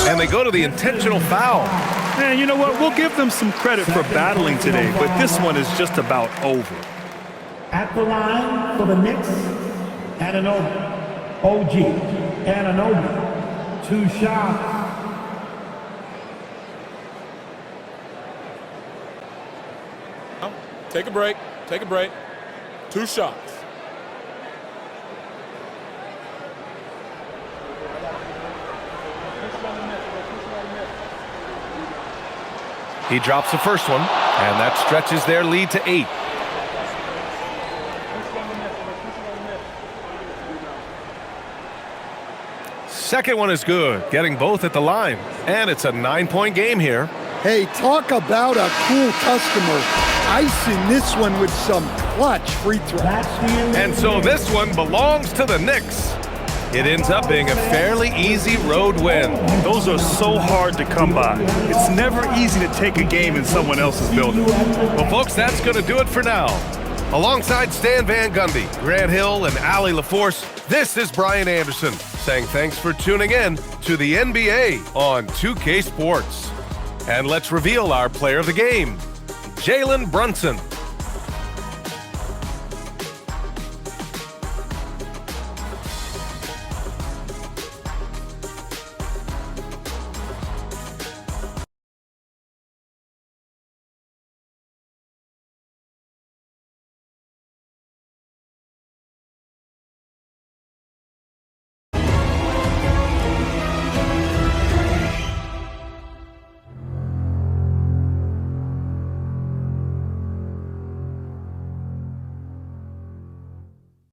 And they go to the intentional foul. Man, you know what? We'll give them some credit for battling today, but this one is just about over. At the line for the Knicks, Anunoby. OG. Anunoby. 2 shots. Take a break. Take a break. 2 shots. He drops the first one, and that stretches their lead to 8. Second one is good, getting both at the line. And it's a 9-point game here. Hey, talk about a cool customer. Icing this one with some clutch free throw. And so this one belongs to the Knicks. It ends up being a fairly easy road win. Those are so hard to come by. It's never easy to take a game in someone else's building. Well, folks, that's going to do it for now. Alongside Stan Van Gundy, Grant Hill, and Allie LaForce, this is Brian Anderson saying thanks for tuning in to the NBA on 2K Sports. And let's reveal our player of the game, Jalen Brunson.